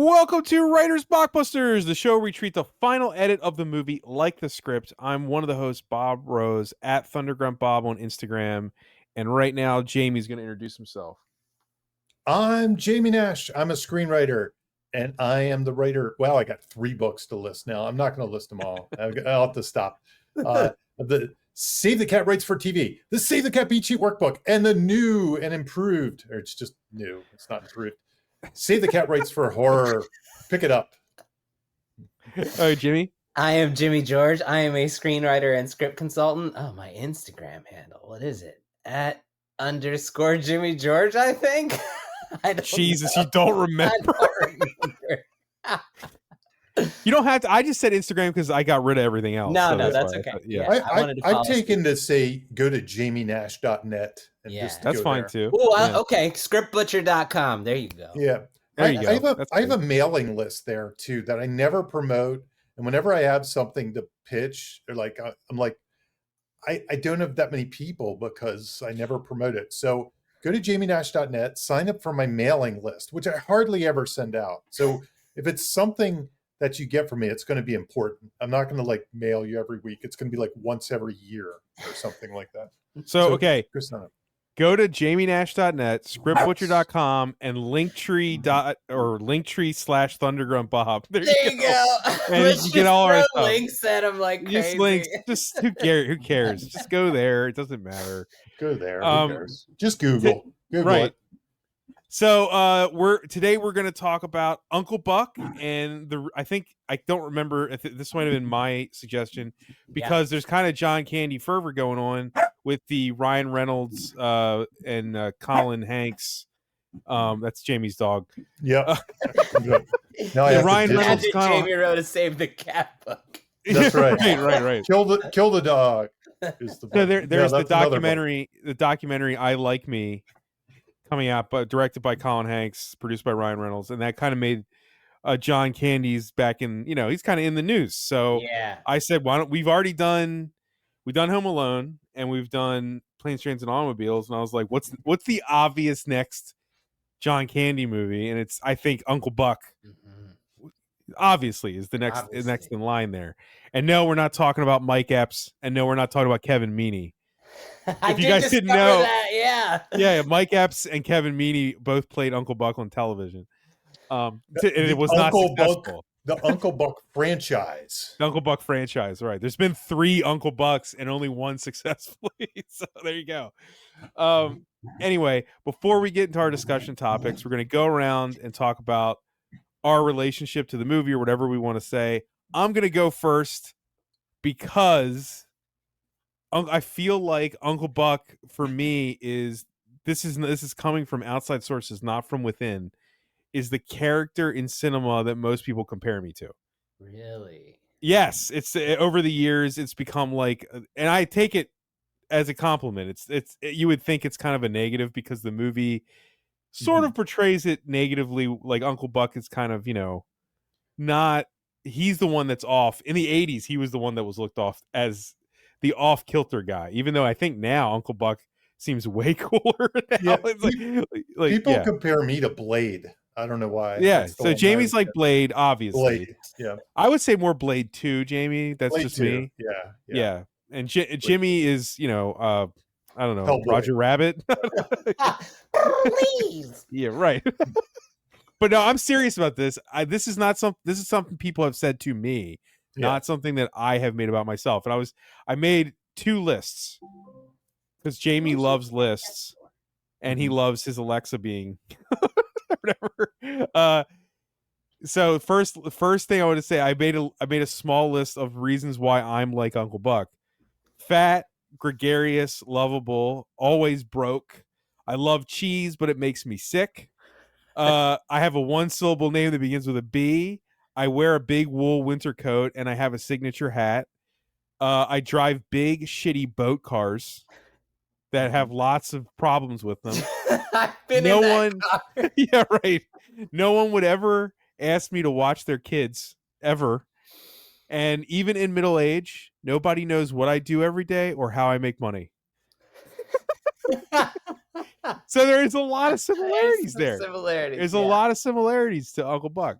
Welcome to Writers Blockbusters, the show where we treat the final edit of the movie like the script. I'm one of the hosts, Bob Rose, at Thundergrunt Bob on Instagram. And right now, Jamie's going to introduce himself. I'm Jamie Nash. I'm a screenwriter, and I am the writer. Well, I got 3 books to list now. I'm not going to list them all. I'll have to stop. The Save the Cat Writes for TV, the Save the Cat Beat Sheet Workbook, and the new and improved, or it's just new, it's not improved, Save the Cat Writes for Horror. Pick it up. All right, Jimmy. I am Jimmy George. I am a screenwriter and script consultant. Oh, my Instagram handle. What is it? @ Jimmy George, I think. Jesus, know. you don't remember. I don't remember. You don't have to. I just said Instagram because I got rid of everything else. No, so that's why okay. Yeah. I've taken to say go to jamienash.net. And just that's go fine there. too. Oh, okay. Scriptbutcher.com. There you go. Yeah. There you go. I have a mailing list there too that I never promote. And whenever I have something to pitch, or like I'm like, I don't have that many people because I never promote it. So go to jamienash.net, sign up for my mailing list, which I hardly ever send out. So if it's something that you get from me, it's going to be important. I'm not going to like mail you every week. It's going to be like once every year or something like that. So okay. Go sign up. Go to jamienash.net, scriptbutcher.com, and linktree/Thundergrunt Bob. There you go. And Let's you get all our throw links at them like crazy. Just links. Just who cares? Just go there. It doesn't matter. Go there. Who cares? Just Google right. it. So today we're going to talk about Uncle Buck, and I don't remember if this might have been my suggestion because there's kind of John Candy fervor going on with the Ryan Reynolds and Colin Hanks. That's Jamie's dog. Yeah. Ryan Reynolds. Jamie wrote a Save the Cat book. That's right. right. Kill the dog. Is the so there's the documentary. The documentary I Like Me. Coming out, but directed by Colin Hanks, produced by Ryan Reynolds, and that kind of made John Candy's back in. He's kind of in the news. So I said, why don't we've done Home Alone and we've done Planes, Trains, and Automobiles, and I was like, what's the obvious next John Candy movie? And it's I think Uncle Buck. Mm-hmm. Obviously is the next in line there. And no, we're not talking about Mike Epps, and no, we're not talking about Kevin Meaney. If you guys didn't know that, Mike Epps and Kevin Meaney both played Uncle Buck on television. And it was not successful. The Uncle Buck franchise. The Uncle Buck franchise, right. There's been 3 Uncle Bucks and only 1 successfully. So there you go. Anyway, before we get into our discussion topics, we're going to go around and talk about our relationship to the movie or whatever we want to say. I'm going to go first because I feel like Uncle Buck for me is coming from outside sources, not from within, is the character in cinema that most people compare me to. Really? Yes, it's over the years it's become like, and I take it as a compliment. You would think it's kind of a negative because the movie sort of portrays it negatively, like Uncle Buck is kind of, not, he's the one that's off. In the 80s, he was the one that was looked off as the off-kilter guy, even though I think now Uncle Buck seems way cooler now. Yeah, people compare me to Blade. I don't know why. Yeah, so Jamie's like Blade, obviously. Blade, yeah. I would say more Blade 2, Jamie. That's Blade just 2. me. Yeah. And Jimmy is, I don't know, Hellboy. Roger Rabbit. Please. Yeah, right. But no, I'm serious about this. This is something people have said to me. Not something that I have made about myself. And I made 2 lists because Jamie loves lists and he loves his Alexa being whatever. So first thing I want to say, I made a small list of reasons why I'm like Uncle Buck. Fat, gregarious, lovable, always broke. I love cheese, but it makes me sick. I have a 1-syllable name that begins with a B. I wear a big wool winter coat and I have a signature hat. I drive big, shitty boat cars that have lots of problems with them. I've been in that car. Yeah, right. No one would ever ask me to watch their kids, ever. And even in middle age, nobody knows what I do every day or how I make money. So there's a lot of similarities there. Similarities. There's a lot of similarities to Uncle Buck.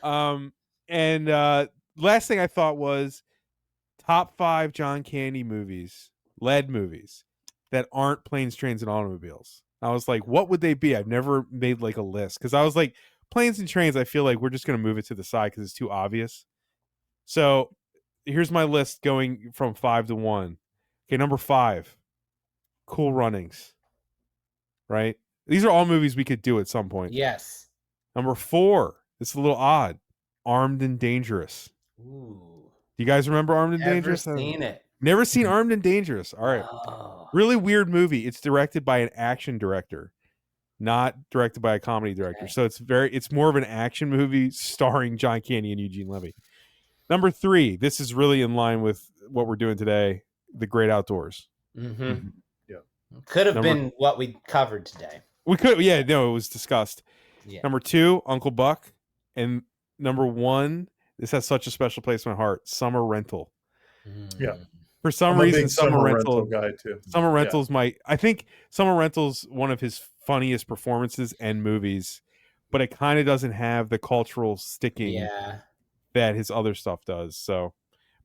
And last thing I thought was top 5 John Candy movies, lead movies that aren't planes, trains, and automobiles. I was like, what would they be? I've never made like a list because I was like, planes and trains. I feel like we're just gonna move it to the side because it's too obvious. So here's my list going from 5 to 1. Okay, number 5, Cool Runnings. Right? These are all movies we could do at some point. Yes. Number 4, it's a little odd. Armed and Dangerous. Ooh. Do you guys remember Armed and Dangerous? Never seen it. Never seen Armed and Dangerous. All right. Oh. Really weird movie. It's directed by an action director, not directed by a comedy director. Okay. So it's more of an action movie starring John Candy and Eugene Levy. Number 3, this is really in line with what we're doing today, The Great Outdoors. Mm-hmm. Yeah. Could have been what we covered today. We could, yeah, no, it was discussed. Yeah. Number 2, Uncle Buck. And number 1, this has such a special place in my heart, Summer Rental. Yeah. For some I'm a reason, big Summer Rental guy too. Summer Rental's I think Summer Rental's one of his funniest performances and movies, but it kind of doesn't have the cultural sticking that his other stuff does. So,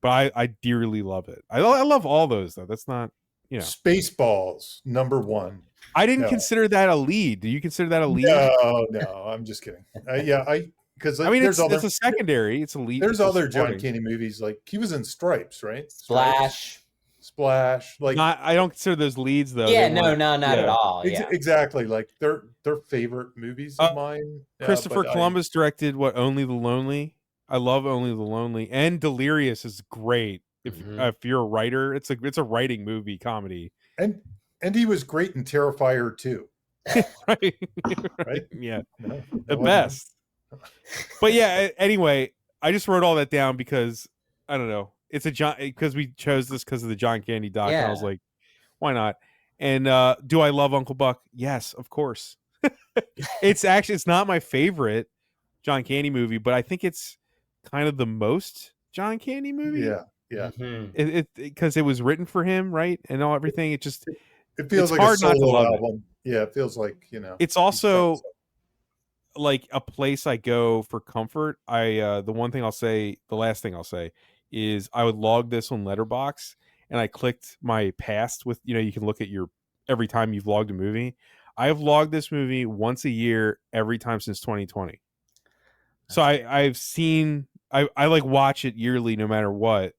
but I dearly love it. I love all those though. That's not, you know. Spaceballs, number 1. I didn't consider that a lead. Do you consider that a lead? No, I'm just kidding. Because I mean, it's a secondary. It's a lead. There's other John Candy movies, like he was in Stripes, right? Splash. Like I don't consider those leads though. Yeah, not at all. Yeah. Exactly. Like they're favorite movies of mine. Christopher Columbus directed Only the Lonely. I love Only the Lonely, and Delirious is great. If you're a writer, it's a writing movie comedy. And he was great in Terrifier too. Right. Yeah. No, the best. But yeah, anyway, I just wrote all that down because I don't know. It's because we chose this because of the John Candy doc. And I was like, why not? And do I love Uncle Buck? Yes, of course. It's not my favorite John Candy movie, but I think it's kind of the most John Candy movie. Yeah. It because it was written for him, right? And everything. It feels like hard a solo not to love album. Yeah, it feels like, It's also like a place I go for comfort. The last thing I'll say is I would log this on Letterboxd, and I clicked my past with, you can look at your every time you've logged a movie. I have logged this movie once a year every time since 2020. So I've seen I like watch it yearly no matter what.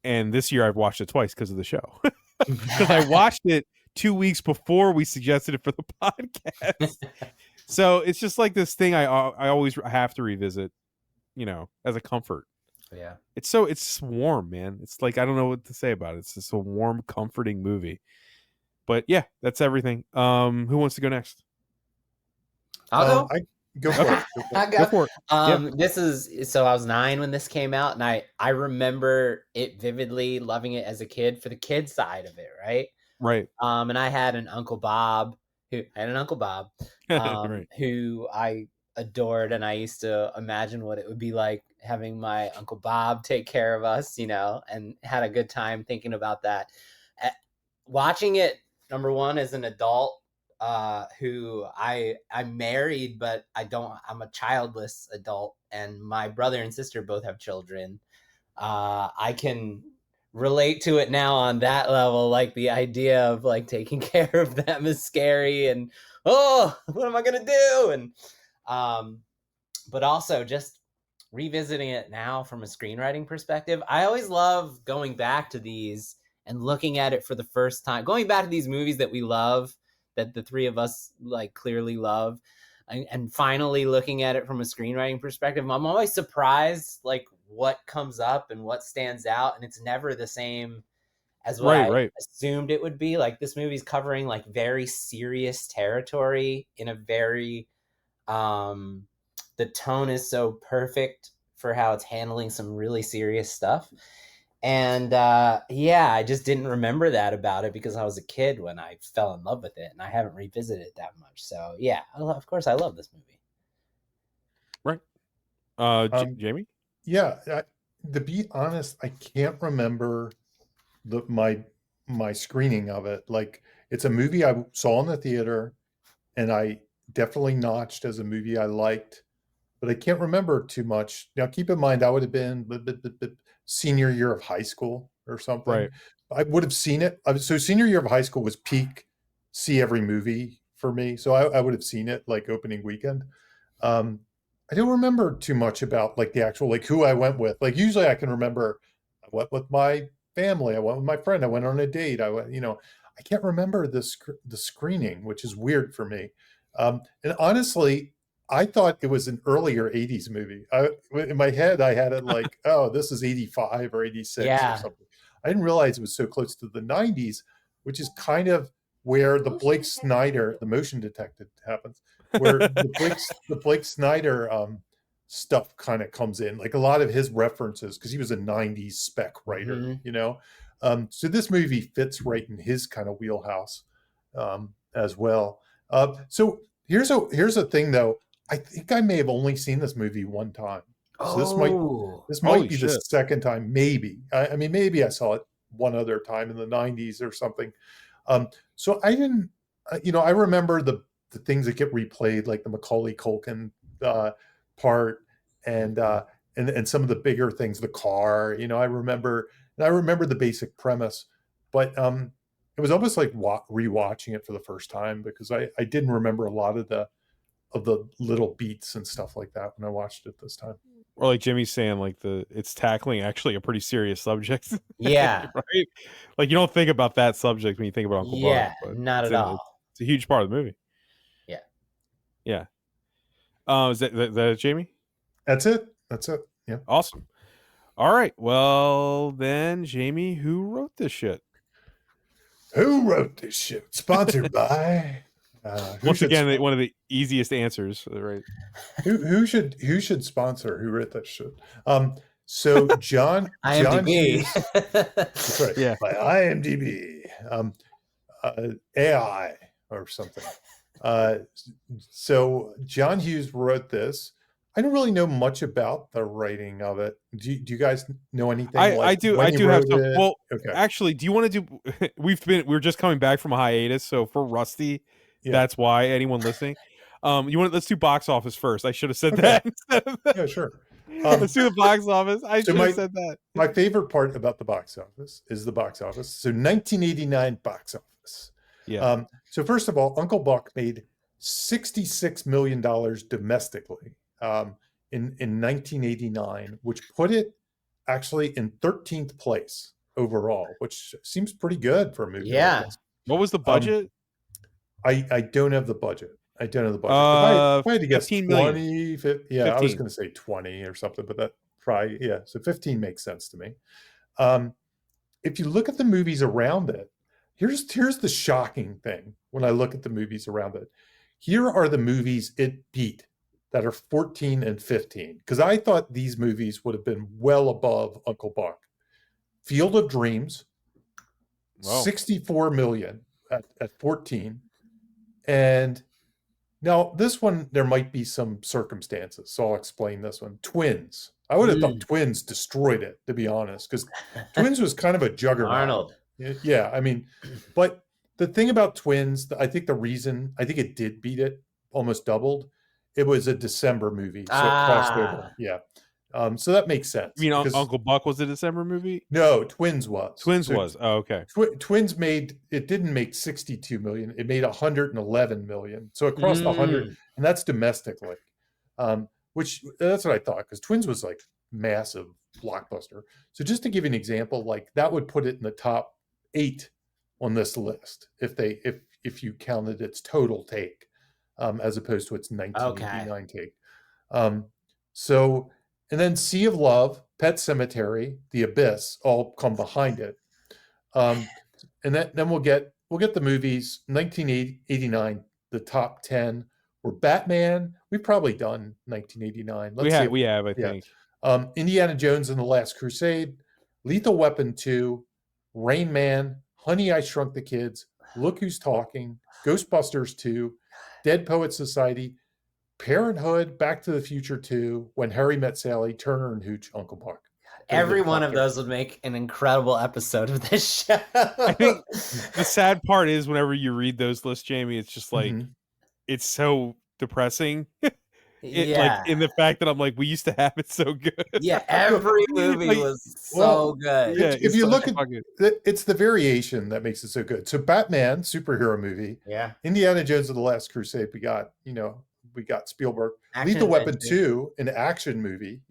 And this year I've watched it twice because of the show. Because I watched it 2 weeks before we suggested it for the podcast. So it's just like this thing I always have to revisit, as a comfort. Yeah. It's warm, man. It's like, I don't know what to say about it. It's just a warm, comforting movie. But yeah, that's everything. Who wants to go next? I'll go. Go for it. Go for it. This is so I was 9 when this came out, and I remember it vividly, loving it as a kid for the kid side of it, right? Right. And I had an Uncle Bob right. who I adored, and I used to imagine what it would be like having my Uncle Bob take care of us, and had a good time thinking about that. Watching it, number 1, as an adult, who I'm married, but I'm a childless adult, and my brother and sister both have children. I can relate to it now on that level. Like, the idea of like taking care of them is scary, and what am I gonna do? And but also just revisiting it now from a screenwriting perspective, I always love going back to these and looking at it for the first time, going back to these movies that we love, that the three of us like clearly love, and finally looking at it from a screenwriting perspective. I'm always surprised like what comes up and what stands out, and it's never the same as what I assumed it would be. Like, this movie's covering like very serious territory in a very the tone is so perfect for how it's handling some really serious stuff. And I just didn't remember that about it because I was a kid when I fell in love with it, and I haven't revisited it that much. So yeah, of course I love this movie. Right. Jamie? Yeah. To be honest, I can't remember my screening of it. Like, it's a movie I saw in the theater, and I definitely notched as a movie I liked, but I can't remember too much. Now, keep in mind, I would have been senior year of high school or something. Right. I would have seen it. So senior year of high school was peak see every movie for me. So I would have seen it like opening weekend. I don't remember too much about like the actual, like who I went with. Like usually I can remember I went with my family. I went with my friend. I went on a date. I went, I can't remember the screening, which is weird for me. And honestly, I thought it was an earlier 80s movie. In my head, I had it like, oh, this is 85 or 86 or something. I didn't realize it was so close to the 90s, which is kind of where the Blake Snyder, the motion detective happens, where the Blake Snyder stuff kind of comes in, like a lot of his references, because he was a 90s spec writer, so this movie fits right in his kind of wheelhouse as well. So here's a thing though. I think I may have only seen this movie one time. So this might be the second time, maybe. I mean, maybe I saw it one other time in the 90s or something. So I didn't, I remember the things that get replayed, like the Macaulay Culkin part, and some of the bigger things, the car. I remember the basic premise, but it was almost like rewatching it for the first time, because I didn't remember a lot of the little beats and stuff like that when I watched it this time. Or like Jimmy's saying, like it's tackling actually a pretty serious subject. Yeah. Right? Like you don't think about that subject when you think about Uncle Buck. Yeah, But not at all. It's a huge part of the movie. Yeah. Yeah. Is that it, Jamie? That's it. Yeah. Awesome. All right. Well, then, Jamie, who wrote this shit? Who wrote this shit? Sponsored by. Once again, one of the easiest answers, right? Who should sponsor? Who wrote that shit? So John IMDb. Hughes, that's right. Yeah. By IMDb, AI or something. So John Hughes wrote this. I don't really know much about the writing of it. Do you guys know anything? I do have some. Well, okay. Actually, do you want to do? We're just coming back from a hiatus, so if we're rusty, that's why. Anyone listening, let's do box office first. I should have said that instead of that. Yeah, sure. Let's do the box office. I should have said that. My favorite part about the box office is the box office. So 1989 box office. Yeah. So first of all, Uncle Buck made $66 million domestically in 1989, which put it actually in 13th place overall, which seems pretty good for a movie. Yeah. Like this. What was the budget? I don't have the budget. If I had to guess 15 20, 50, yeah, 15. I was going to say 20 or something, but that probably, yeah. So 15 makes sense to me. If you look at the movies around it, here's the shocking thing when I look at the movies around it. Here are the movies it beat that are 14 and 15, because I thought these movies would have been well above Uncle Buck. Field of Dreams, 64 million at 14. And now this one, there might be some circumstances, so I'll explain this one. Twins. I would have thought Twins destroyed it, to be honest, because Twins was kind of a juggernaut. Arnold. Yeah, I mean, but the thing about Twins, I think it did beat it, almost doubled. It was a December movie, so it crossed over. Yeah. So that makes sense. You mean Uncle Buck was a December movie? No, Twins was. Oh, okay. Twins didn't make 62 million. It made 111 million. So it crossed 100, and that's domestically. Which that's what I thought, because Twins was like massive blockbuster. So just to give you an example, like that would put it in the top 8 on this list if you counted its total take, as opposed to its 1989 take. So. And then Sea of Love, Pet Sematary, The Abyss all come behind it. And then we'll get the movies. 1989, the top 10 were Batman. We've probably done 1989. We have, I think. Indiana Jones and the Last Crusade, Lethal Weapon 2, Rain Man, Honey, I Shrunk the Kids, Look Who's Talking, Ghostbusters 2, Dead Poets Society, Parenthood, Back to the Future 2, When Harry Met Sally, Turner and Hooch, Uncle Buck. Every one of those would make an incredible episode of this show. I think the sad part is whenever you read those lists, Jamie, it's just like it's so depressing. like in the fact that I'm like, we used to have it so good. Yeah, every movie Like, was so good. Yeah, if you look at fucking... it's the variation that makes it so good. So Batman, superhero movie. Yeah. Indiana Jones and the Last Crusade. We got Spielberg. Lethal Weapon 2, an action movie.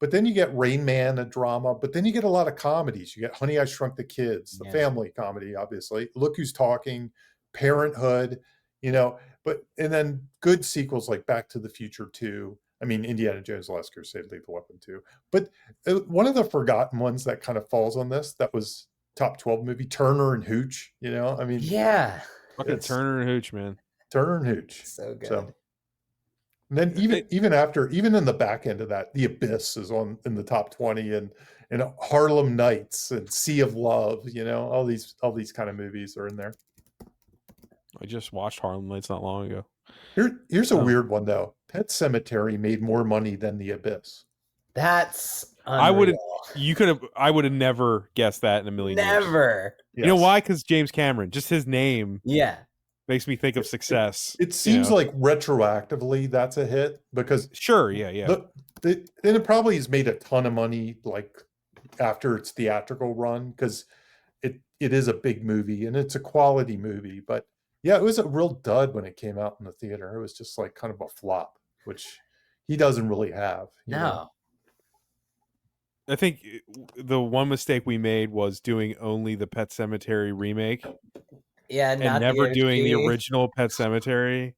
But then you get Rain Man, a drama. But then you get a lot of comedies. You get Honey, I Shrunk the Kids, the family comedy, obviously. Look Who's Talking, Parenthood. But and then good sequels like Back to the Future 2. I mean, Indiana Jones, The Last Crusade, Lethal Weapon 2. But one of the forgotten ones that kind of falls on this, that was top 12 movie, Turner and Hooch. I mean, fucking Turner and Hooch, man. Turner and Hooch. So good. And then even in the back end of that, The Abyss is in the top 20, and Harlem Nights and Sea of Love. All these kind of movies are in there. I just watched Harlem Nights not long ago. Here's a weird one though. Pet Sematary made more money than The Abyss. That's unreal. I would have never guessed that in a million years. Never. Yes. You know why? Because James Cameron, just his name, makes me think of success. It seems like retroactively that's a hit because and it probably has made a ton of money like after its theatrical run because it is a big movie and it's a quality movie, but it was a real dud when it came out in the theater. It was just like kind of a flop, which he doesn't really have. You know? I think the one mistake we made was doing only the Pet Sematary remake. Yeah, and never doing the original Pet Sematary,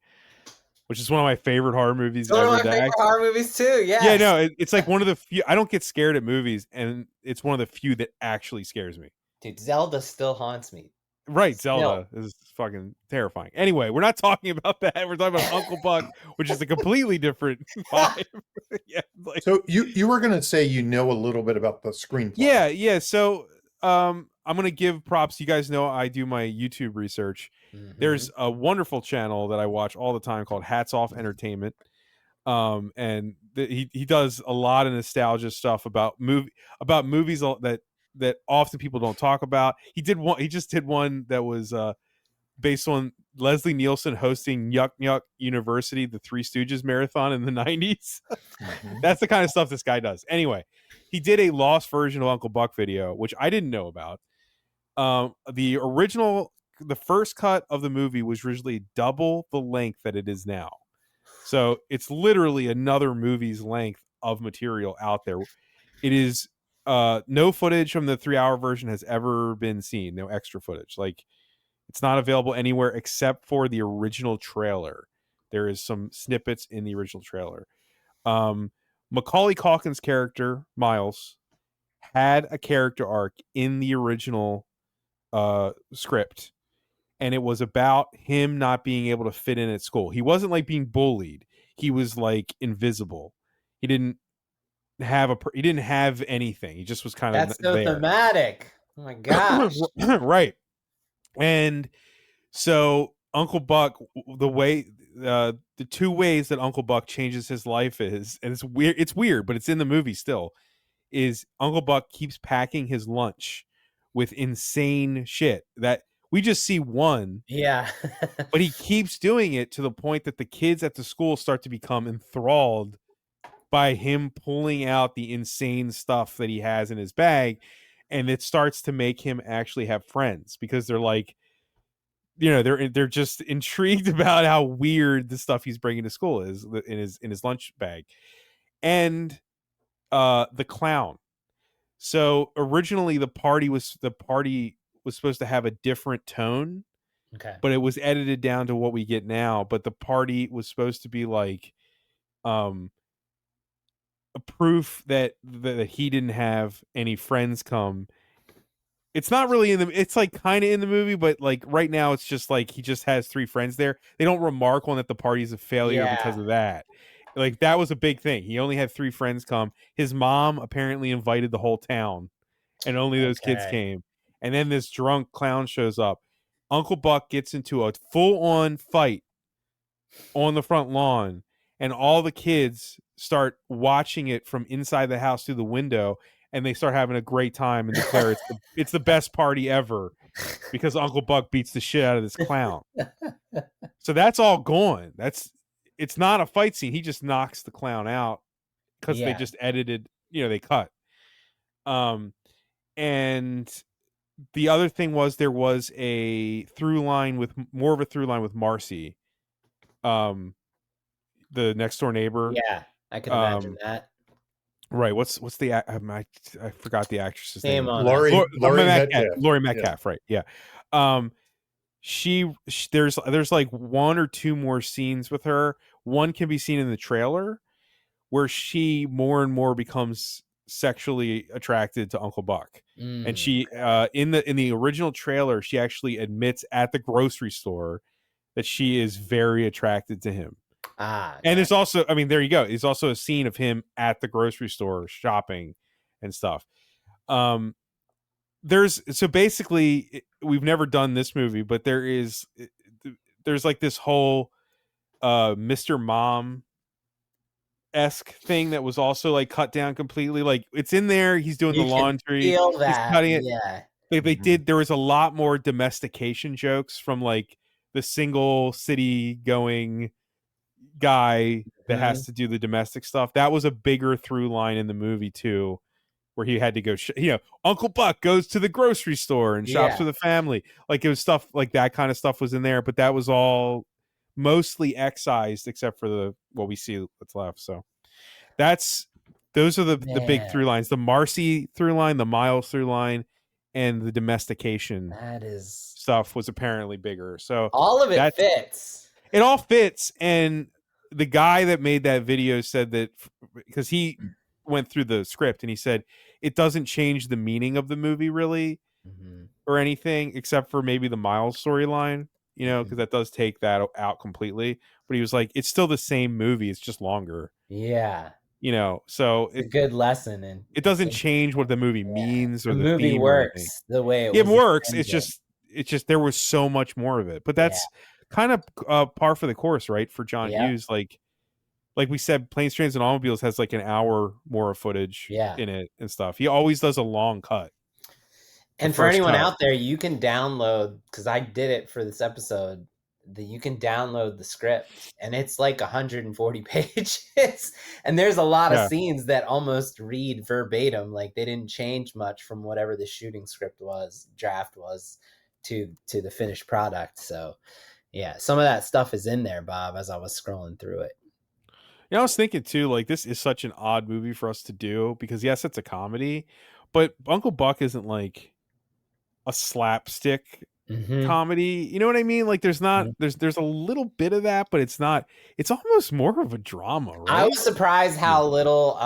which is one of my favorite horror movies ever. One of my favorite horror movies too. Yeah, no, it's like one of the few. I don't get scared at movies, and it's one of the few that actually scares me. Dude, Zelda still haunts me. Right, Zelda is fucking terrifying. Anyway, we're not talking about that. We're talking about Uncle Buck, which is a completely different vibe. So you were going to say a little bit about the screenplay. Yeah. So I'm going to give props. You guys know I do my YouTube research. Mm-hmm. There's a wonderful channel that I watch all the time called Hats Off Entertainment. And he does a lot of nostalgia stuff about movies that often people don't talk about. He just did one that was based on Leslie Nielsen hosting Yuck Yuck University, the Three Stooges marathon in the 90s. Mm-hmm. That's the kind of stuff this guy does. Anyway, he did a lost version of Uncle Buck video, which I didn't know about. The first cut of the movie was originally double the length that it is now. So it's literally another movie's length of material out there. It is no footage from the 3-hour version has ever been seen. No extra footage. Like, it's not available anywhere except for the original trailer. There is some snippets in the original trailer. Macaulay Culkin's character, Miles, had a character arc in the original script. And it was about him not being able to fit in at school. He wasn't like being bullied. He was like invisible. He didn't have anything. He just was kind of That's so thematic. Oh my gosh. Right. And so Uncle Buck, the two ways that Uncle Buck changes his life is, and it's weird, but it's in the movie still, is Uncle Buck keeps packing his lunch with insane shit that we just see one. Yeah. But he keeps doing it to the point that the kids at the school start to become enthralled by him pulling out the insane stuff that he has in his bag. And it starts to make him actually have friends because they're like, they're just intrigued about how weird the stuff he's bringing to school is in his lunch bag. And the clown. So originally the party was supposed to have a different tone. Okay. But it was edited down to what we get now. But the party was supposed to be like a proof that he didn't have any friends come. It's not really it's like kind of in the movie, but like right now it's just like he just has 3 friends there. They don't remark on that the party's a failure because of that. Like that was a big thing. He only had 3 friends come. His mom apparently invited the whole town and only those kids came. And then this drunk clown shows up. Uncle Buck gets into a full-on fight on the front lawn, and all the kids start watching it from inside the house through the window, and they start having a great time and declare it's the best party ever because Uncle Buck beats the shit out of this clown. So that's all gone. it's not a fight scene. He just knocks the clown out because they Yeah. just edited, they cut. And the other thing was there was a through line with more of a through line with Marcy, the next door neighbor. Yeah, I can imagine that. Right. What's the I forgot the actress's Shame name. on Laurie Metcalf. Laurie Metcalf. Right. Yeah. She there's like one or two more scenes with her. One can be seen in the trailer where she more and more becomes sexually attracted to Uncle Buck. And she in the original trailer, she actually admits at the grocery store that she is very attracted to him. And there's also, I mean, there you go. There's also a scene of him at the grocery store shopping and stuff. So basically, we've never done this movie, but there's like this whole Mr. Mom esque thing that was also like cut down completely. Like it's in there. He's doing the laundry. Feel that. He's cutting it. Yeah. They did. There was a lot more domestication jokes from like the single city going guy that has to do the domestic stuff. That was a bigger through line in the movie too, where he had to go. Uncle Buck goes to the grocery store and shops for the family. Like it was stuff like that kind of stuff was in there, but that was all mostly excised except for what we see that's left. So those are the big through lines: the Marcy through line, the Miles through line, and the domestication. Stuff was apparently bigger. So all of it fits. It all fits. And the guy that made that video said that because he went through the script and he said it doesn't change the meaning of the movie really or anything except for maybe the Miles storyline, because that does take that out completely. But he was like, it's still the same movie. It's just longer. Yeah. So it's a good lesson. And it doesn't change what the movie means or the the movie theme works the way it works. It's just there was so much more of it. But that's kind of par for the course, right? For John Hughes, like we said, Planes, Trains, and Automobiles has like an hour more of footage in it and stuff. He always does a long cut. And for anyone out there, you can download, because I did it for this episode, you can download the script and it's like 140 pages. And there's a lot of scenes that almost read verbatim. Like they didn't change much from whatever the shooting draft was to the finished product. So yeah, some of that stuff is in there, Bob, as I was scrolling through it. I was thinking too, like this is such an odd movie for us to do because yes, it's a comedy, but Uncle Buck isn't like a slapstick comedy. You know what I mean? Like there's not there's a little bit of that, but it's not. It's almost more of a drama, right? I was surprised how little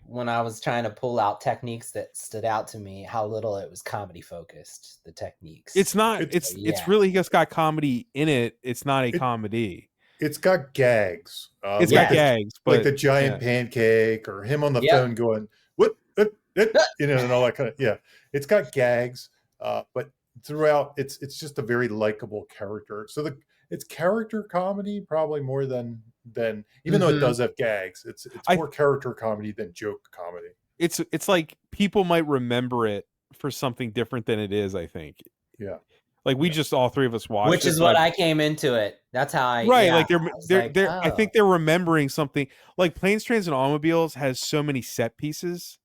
when I was trying to pull out techniques that stood out to me, how little it was comedy focused, the techniques. It's not. It's really just got comedy in it. It's not a comedy. It's got gags. It's got gags, but like the giant pancake or him on the phone going, what, and all that kind of, it's got gags. But throughout, it's just a very likable character. So it's character comedy probably more than even though it does have gags, it's more character comedy than joke comedy. It's like people might remember it for something different than it is, I think. Yeah. Like we just all three of us watched, which is what I came into it. That's how I like they're I think they're remembering something. Like Planes, Trains, and Automobiles has so many set pieces.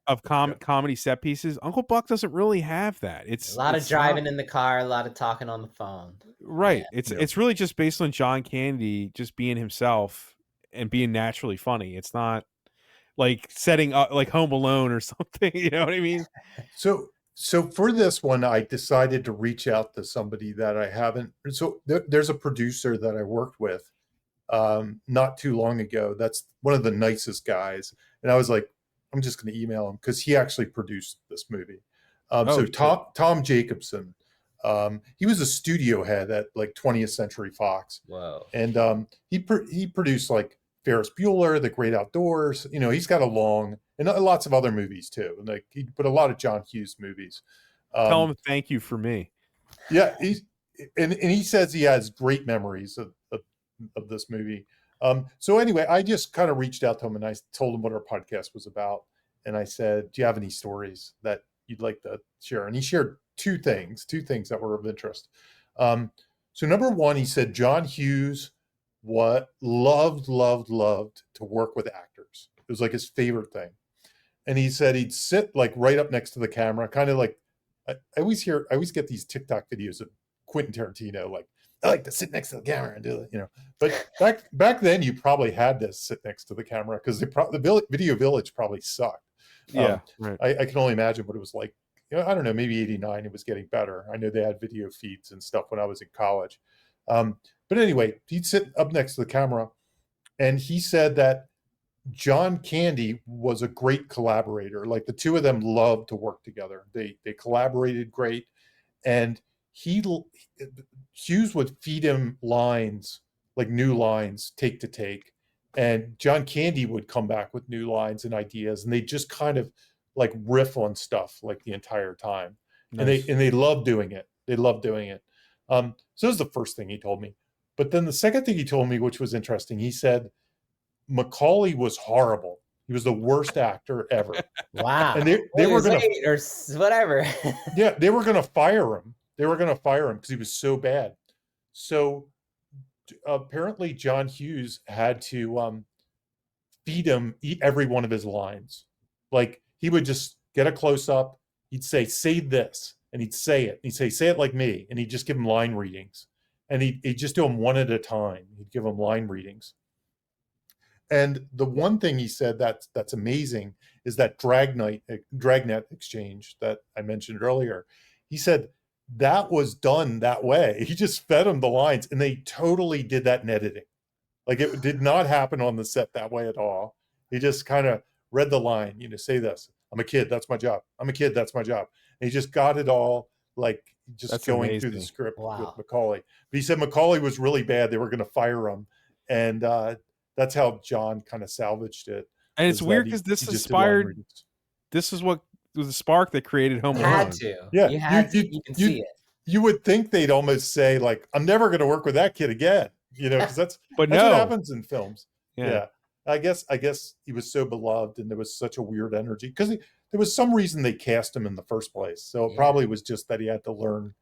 Of comedy set pieces. Uncle Buck doesn't really have that. It's a lot of driving in the car, a lot of talking on the phone. Right. It's really just based on John Candy just being himself and being naturally funny. It's not like setting up like Home Alone or something. You know what I mean? So for this one, I decided to reach out to somebody that I haven't. So there's a producer that I worked with not too long ago. That's one of the nicest guys. And I was like, I'm just going to email him because he actually produced this movie. So Tom Jacobson, he was a studio head at like 20th Century Fox. Wow. And he produced like Ferris Bueller, The Great Outdoors. He's got and lots of other movies too. And like he put a lot of John Hughes movies. Tell him thank you for me. Yeah, and he says he has great memories of this movie. So anyway, I just kind of reached out to him and I told him what our podcast was about. And I said, do you have any stories that you'd like to share? And he shared two things that were of interest. So number one, he said John Hughes loved to work with actors. It was like his favorite thing. And he said he'd sit like right up next to the camera, kind of like I always get these TikTok videos of Quentin Tarantino, like, I like to sit next to the camera and do it, But back then, you probably had to sit next to the camera because the Video Village probably sucked. Yeah, right. I can only imagine what it was like. I don't know, maybe 89, it was getting better. I know they had video feeds and stuff when I was in college. But anyway, he'd sit up next to the camera, and he said that John Candy was a great collaborator. Like the two of them loved to work together. They collaborated great, and Hughes would feed him lines, like new lines, take to take, and John Candy would come back with new lines and ideas, and they just kind of like riff on stuff like the entire time. Nice. And they loved doing it. They loved doing it. So that was the first thing he told me. But then the second thing he told me, which was interesting, he said Macaulay was horrible. He was the worst actor ever. Wow. And they were going to, or whatever. Yeah, they were going to fire him. They were going to fire him because he was so bad. So apparently John Hughes had to feed him every one of his lines. Like he would just get a close up. He'd say this, and he'd say it. He'd say it like me, and he'd just give him line readings. And he'd just do them one at a time. He'd give them line readings. And the one thing he said that's amazing is that Dragnet exchange that I mentioned earlier. He said that was done that way. He just fed them the lines, and they totally did that in editing. Like it did not happen on the set that way at all. He just kind of read the line, say this. I'm a kid, that's my job. I'm a kid, that's my job. And he just got it all, like just that's going amazing. Through the script with Macaulay. But he said Macaulay was really bad. They were going to fire him. And that's how John kind of salvaged it. And it's weird because this inspired, this is what was the spark that created Home Alone. Had to. Yeah. You had to. You can see it. You would think they'd almost say, like, I'm never going to work with that kid again. Because that's what happens in films. Yeah. I guess he was so beloved, and there was such a weird energy because there was some reason they cast him in the first place. So it probably was just that he had to learn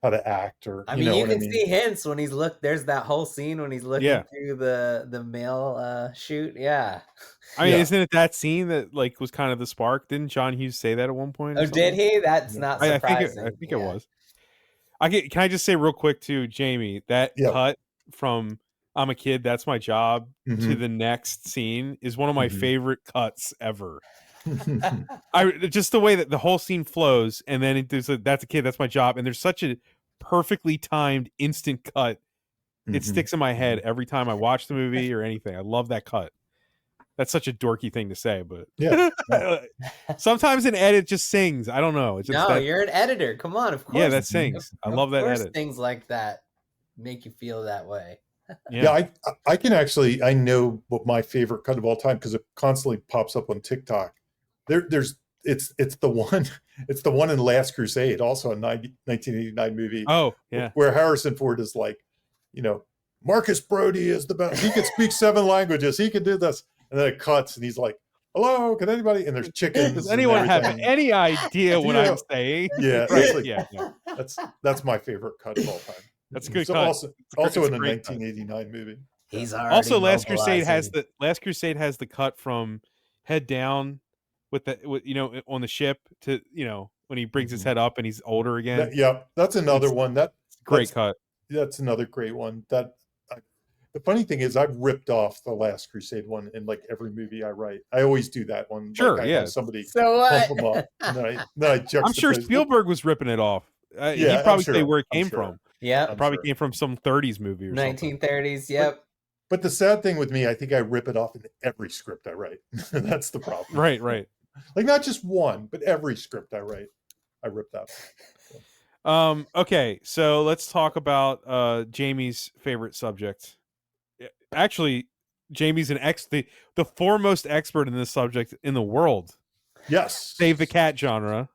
how to act, or you can see hints when he's there's that whole scene when he's looking through the mail chute. Yeah. I mean, isn't it that scene that like was kind of the spark? Didn't John Hughes say that at one point? Oh, did he? That's not surprising. I think it was. Can I just say real quick to Jamie that cut from I'm a kid, that's my job to the next scene is one of my favorite cuts ever. Just the way that the whole scene flows, and then that's a kid, that's my job, and there's such a perfectly timed instant cut. It sticks in my head every time I watch the movie or anything. I love that cut. That's such a dorky thing to say, but sometimes an edit just sings. I don't know. You're an editor. Come on, of course. Yeah, that sings. I love that edit. Things like that make you feel that way. I can actually, I know what my favorite cut of all time, because it constantly pops up on TikTok. It's the one in Last Crusade, also a 1989 movie. Oh, yeah. Where Harrison Ford is like, Marcus Brody is the best. He can speak 7 languages. He can do this. And then it cuts, and he's like, hello, can anybody? And there's chickens. Does anyone have any idea what I'm saying? Yeah. Like, That's my favorite cut of all time. That's a good cut. Also in the 1989 cut. movie. He's also Last Crusade has the cut from head down with on the ship to when he brings his head up and he's older again. That's another one. That's great cut. That's another great one. The funny thing is, I've ripped off the Last Crusade one in like every movie I write. I always do that one. Sure, like somebody so pump them up. And then I I'm sure Spielberg was ripping it off. He'd probably say where it came from. Yeah, probably came from some 30s movie or 1930s. Yep. But the sad thing with me, I think I rip it off in every script I write. That's the problem. Right. Like not just one, but every script I write, I rip that. Okay, so let's talk about Jamie's favorite subject. Actually, Jamie's the foremost expert in this subject in the world. Yes. Save the cat genre.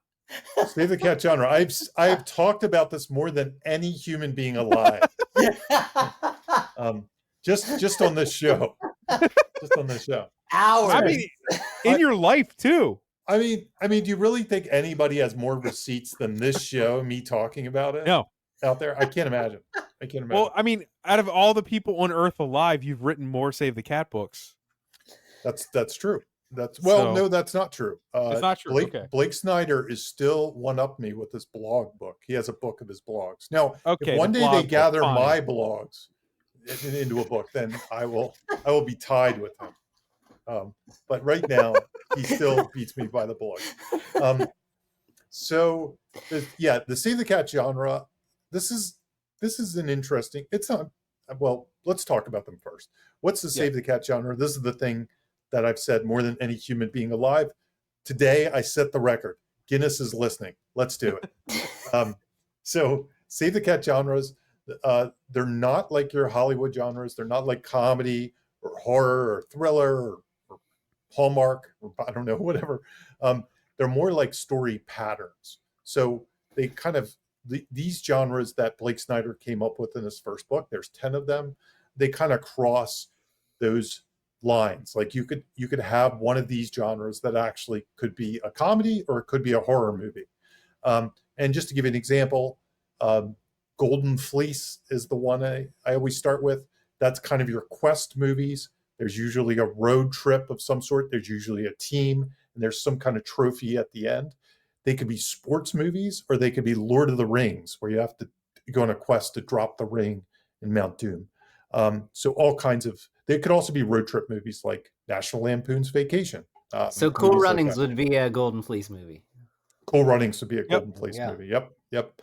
Save the cat genre. I've talked about this more than any human being alive. Just on this show. Just on this show. Hours. I mean, in your life too. I mean, do you really think anybody has more receipts than this show, me talking about it? No. Out there? I can't imagine. I can't imagine. Well, I mean, out of all the people on Earth alive, you've written more Save the Cat books. That's true. That's So- no, that's not true. It's not true. Okay. Blake Snyder is still one up me with his blog book. He has a book of his blogs. Now, Okay, if one the day they blog book, gather fine. my blogs into a book, then I will be tied with him. But right now, he still beats me by the blog. So, the Save the Cat genre. This is an interesting. It's not. Well, let's talk about them first. What's the Save the Cat genre? This is the thing that I've said more than any human being alive. Today, I set the record. Guinness is listening. Let's do it. So, Save the Cat genres. They're not like your Hollywood genres. They're not like comedy or horror or thriller or Hallmark or I don't know, whatever. They're more like story patterns. So they kind of these genres that Blake Snyder came up with in his first book. There's 10 of them. They kind of cross those lines. Like you could have one of these genres that actually could be a comedy or it could be a horror movie. And just to give you an example, Golden Fleece is the one I always start with. That's kind of your quest movies. There's usually a road trip of some sort. There's usually a team, and there's some kind of trophy at the end. They could be sports movies, or they could be Lord of the Rings, where you have to go on a quest to drop the ring in Mount Doom. So all kinds of. They could also be road trip movies like National Lampoon's Vacation. So Cool Runnings would be a Golden Fleece movie. Cool Runnings would be a Golden Fleece movie. Yep.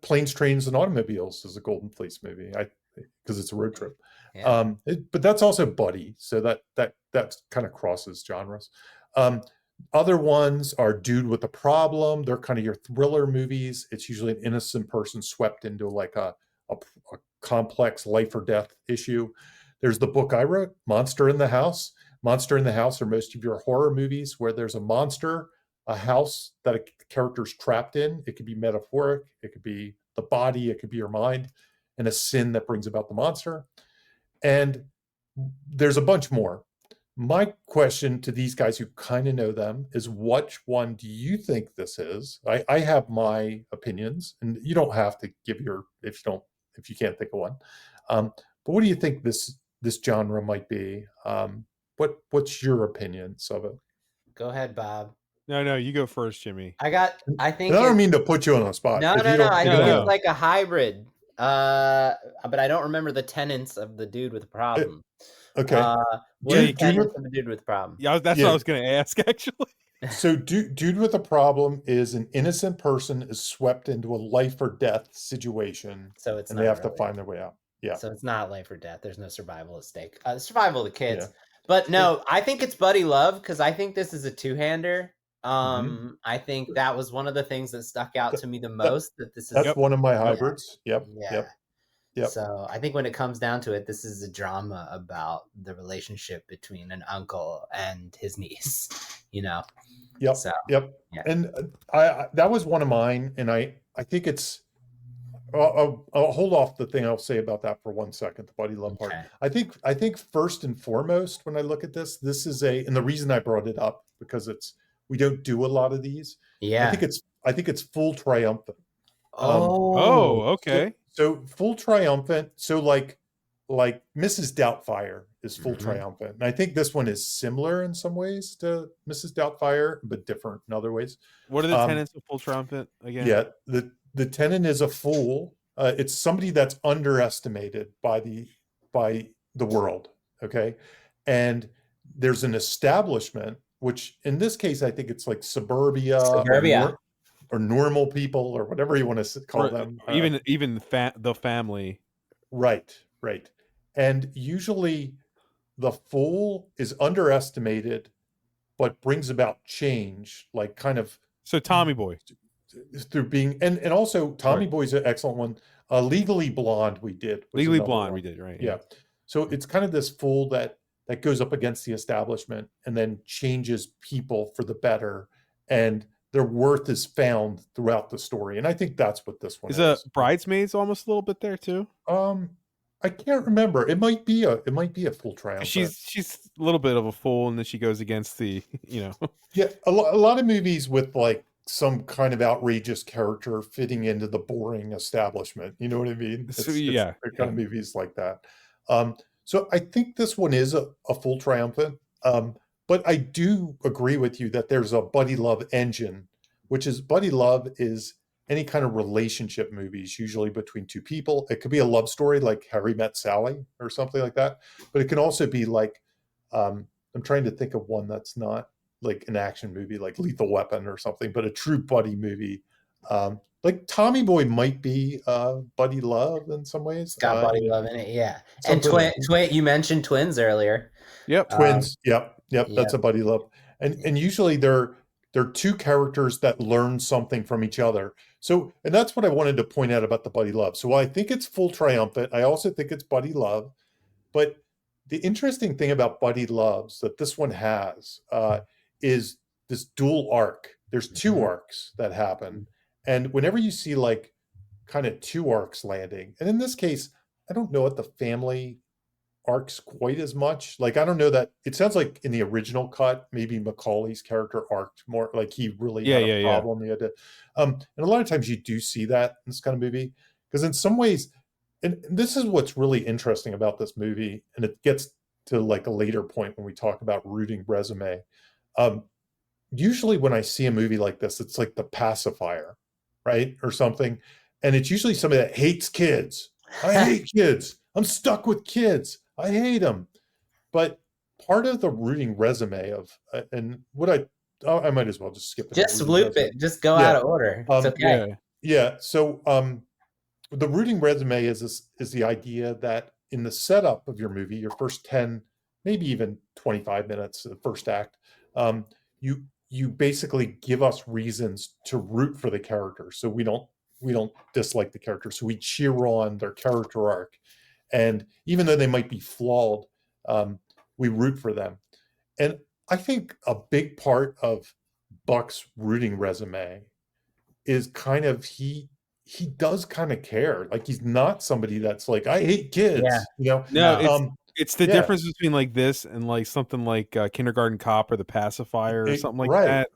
Planes, Trains, and Automobiles is a Golden Fleece movie. Because it's a road trip. Yeah. But that's also buddy, so that kind of crosses genres. Other ones are Dude with a Problem. They're kind of your thriller movies. It's usually an innocent person swept into like a complex life or death issue. There's the book I wrote, Monster in the House. Monster in the House are most of your horror movies where there's a monster, a house that a character's trapped in. It could be metaphoric. It could be the body. It could be your mind, and a sin that brings about the monster. And there's a bunch more. My question to these guys who kind of know them is, which one do you think this is? I have my opinions, and you don't have to give your if you can't think of one. But what do you think this genre might be? What's your opinions of it? Go ahead, Bob. No, you go first, Jimmy. I think. And I don't mean to put you on the spot. No. I think No. it's like a hybrid. But I don't remember the tenets of the Dude with a Problem. Okay. What are the tenets of the Dude with a Problem? Yeah, that's what I was going to ask, actually. So Dude with a Problem is an innocent person is swept into a life or death situation. So it's and they have to find their way out. Yeah. So it's not life or death. There's no survival at stake. Survival of the kids. Yeah. But no, I think it's buddy love because I think this is a two-hander. I think that was one of the things that stuck out to me the most. That's one of my hybrids. Yep. So I think when it comes down to it, this is a drama about the relationship between an uncle and his niece. Yep. So, yep. Yeah. And I that was one of mine, and I think it's. I'll hold off the thing I'll say about that for 1 second. The buddy love part. I think first and foremost when I look at this is and the reason I brought it up because we don't do a lot of these. Yeah. I think it's full triumphant. Okay. So full triumphant. So like Mrs. Doubtfire is full triumphant, and I think this one is similar in some ways to Mrs. Doubtfire, but different in other ways. What are the tenets of full triumphant again? Yeah, the tenant is a fool. It's somebody that's underestimated by the world. Okay, and there's an establishment, which in this case I think it's like suburbia. Or normal people, or whatever you want to call them. Even the family. Right. And usually the fool is underestimated, but brings about change, like kind of. So Tommy Boy. Through being, and also Tommy Boy's an excellent one. Legally Blonde we did. Legally Blonde we did, right. Yeah. So it's kind of this fool that goes up against the establishment and then changes people for the better. And their worth is found throughout the story, and I think that's what this one is. Is Bridesmaids almost a little bit there too? I can't remember. It might be a full triumph. She's a little bit of a fool, and then she goes against the. Yeah, a lot of movies with like some kind of outrageous character fitting into the boring establishment. You know what I mean? So, yeah, they're kind of movies like that. So I think this one is a full triumphant. But I do agree with you that there's a buddy love engine, which is buddy love is any kind of relationship movies, usually between two people. It could be a love story like Harry Met Sally or something like that. But it can also be like, I'm trying to think of one that's not like an action movie like Lethal Weapon or something, but a true buddy movie. Like Tommy Boy might be buddy love in some ways. It's got buddy love in it, yeah. And Something twin, you mentioned twins earlier. Yep. Twins. Yep. yeah. That's a buddy love. And usually they're two characters that learn something from each other. So, and that's what I wanted to point out about the buddy love. So I think it's full triumphant. I also think it's buddy love. But the interesting thing about buddy loves that this one has is this dual arc. There's two arcs that happen. And whenever you see like kind of two arcs landing, and in this case, I don't know what the family arcs quite as much. Like, I don't know that it sounds like in the original cut, maybe Macaulay's character arced more, like he really had a problem. He had to, and a lot of times you do see that in this kind of movie, because in some ways, and this is what's really interesting about this movie, and it gets to like a later point when we talk about rooting resume. Usually when I see a movie like this, it's like The Pacifier, right? Or something. And it's usually somebody that hates kids. I hate kids. I'm stuck with kids. I hate them. But part of the rooting resume of, and what I might as well just skip it. Just loop it. Just go out of order. It's okay. Yeah. So the rooting resume is the idea that in the setup of your movie, your first 10, maybe even 25 minutes, the first act, you basically give us reasons to root for the character. So we don't dislike the character. So we cheer on their character arc. And even though they might be flawed, we root for them. And I think a big part of Buck's rooting resume is kind of he does kind of care. Like he's not somebody that's like, I hate kids. You know? No, it's the difference between like this and like something like Kindergarten Cop or The Pacifier or something like that.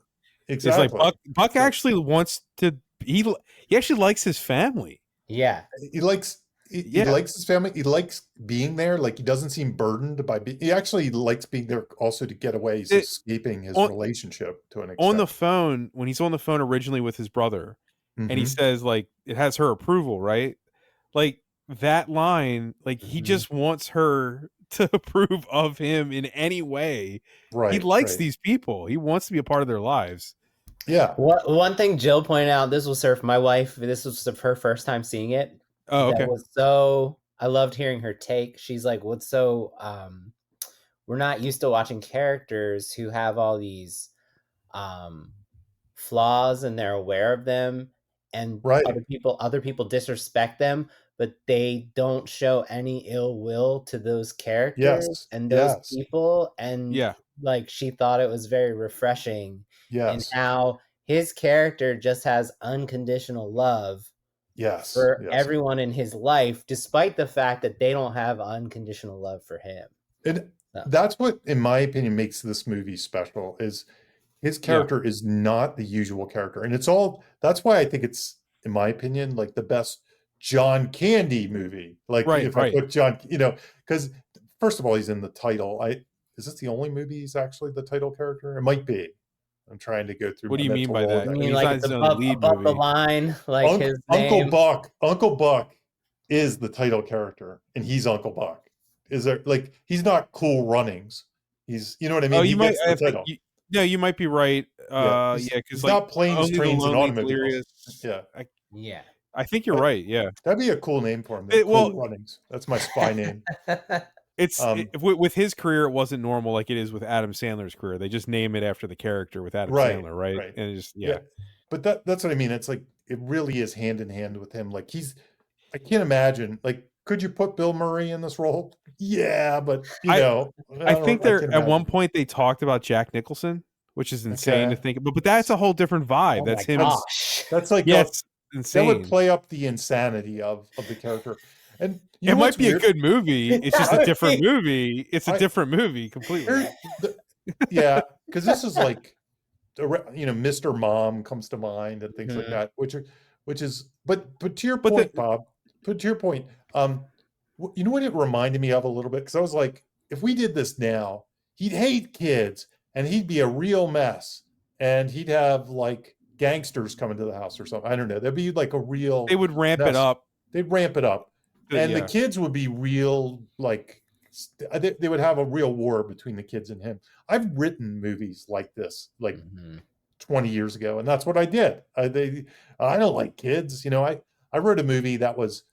Exactly. It's like Buck actually wants to. He actually likes his family. Yeah, he likes his family. He likes being there. Like he doesn't seem burdened by he actually likes being there also to get away. He's escaping his relationship to an extent. On the phone, when he's on the phone originally with his brother, and he says like it has her approval, right? Like that line, like he just wants her to approve of him in any way. Right. He likes these people. He wants to be a part of their lives. Yeah. One thing Jill pointed out, this was my wife. This was her first time seeing it. Oh, okay. That was I loved hearing her take. She's like, we're not used to watching characters who have all these flaws and they're aware of them, and other people disrespect them, but they don't show any ill will to those characters and those people. And like she thought it was very refreshing. And how his character just has unconditional love for everyone in his life, despite the fact that they don't have unconditional love for him. And that's what, in my opinion, makes this movie special, is his character is not the usual character. And that's why I think it's, in my opinion, like the best John Candy movie. Like I put John, because first of all, he's in the title. Is this the only movie he's actually the title character? It might be. I'm trying to go through. What do you mean by that? You mean like above the line, like his Uncle name? Buck. Uncle Buck is the title character, and he's Uncle Buck. Is there like he's not Cool Runnings? He's, you know what I mean? Oh, you might. You might be right. Because he's not Planes, Trains, and Automobiles. I think you're right. Yeah, that'd be a cool name for him. Cool Runnings. That's my spy name. It's with his career, it wasn't normal like it is with Adam Sandler's career. They just name it after the character with Adam Sandler, right? And it just But that's what I mean. It's like it really is hand in hand with him. Like I can't imagine. Like, could you put Bill Murray in this role? Yeah, but I think at one point they talked about Jack Nicholson, which is insane to think about. But that's a whole different vibe. That's him. Gosh. That's like it's insane. That would play up the insanity of the character. And it might be a good movie. It's just a different movie. It's a different movie completely. Because this is like Mr. Mom comes to mind and things like Mhm. that, which is, but to your But point, Bob, but to your point, you know what it reminded me of a little bit? Because I was like, if we did this now, he'd hate kids and he'd be a real mess and he'd have like gangsters coming to the house or something. I don't know. There'd be like a real they would ramp it mess. up. They'd ramp it up. And the Yeah. kids would be real, like, they would have a real war between the kids and him. I've written movies like this, like Mhm. 20 years ago, and that's what I did. I don't like kids. I wrote a movie that was,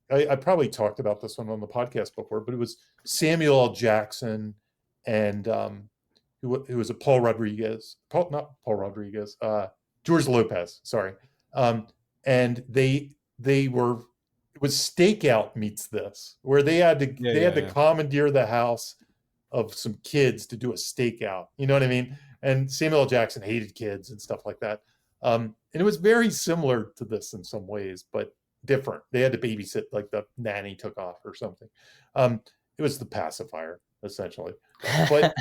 I probably talked about this one on the podcast before, but it was Samuel L. Jackson and who was a not Paul Rodriguez, George Lopez, sorry. And they were, it was Stakeout meets this, where they had to Yeah. commandeer the house of some kids to do a stakeout. You know what I mean? And Samuel L. Jackson hated kids and stuff like that. And it was very similar to this in some ways, but different. They had to babysit, like the nanny took off or something. It was the pacifier, essentially. But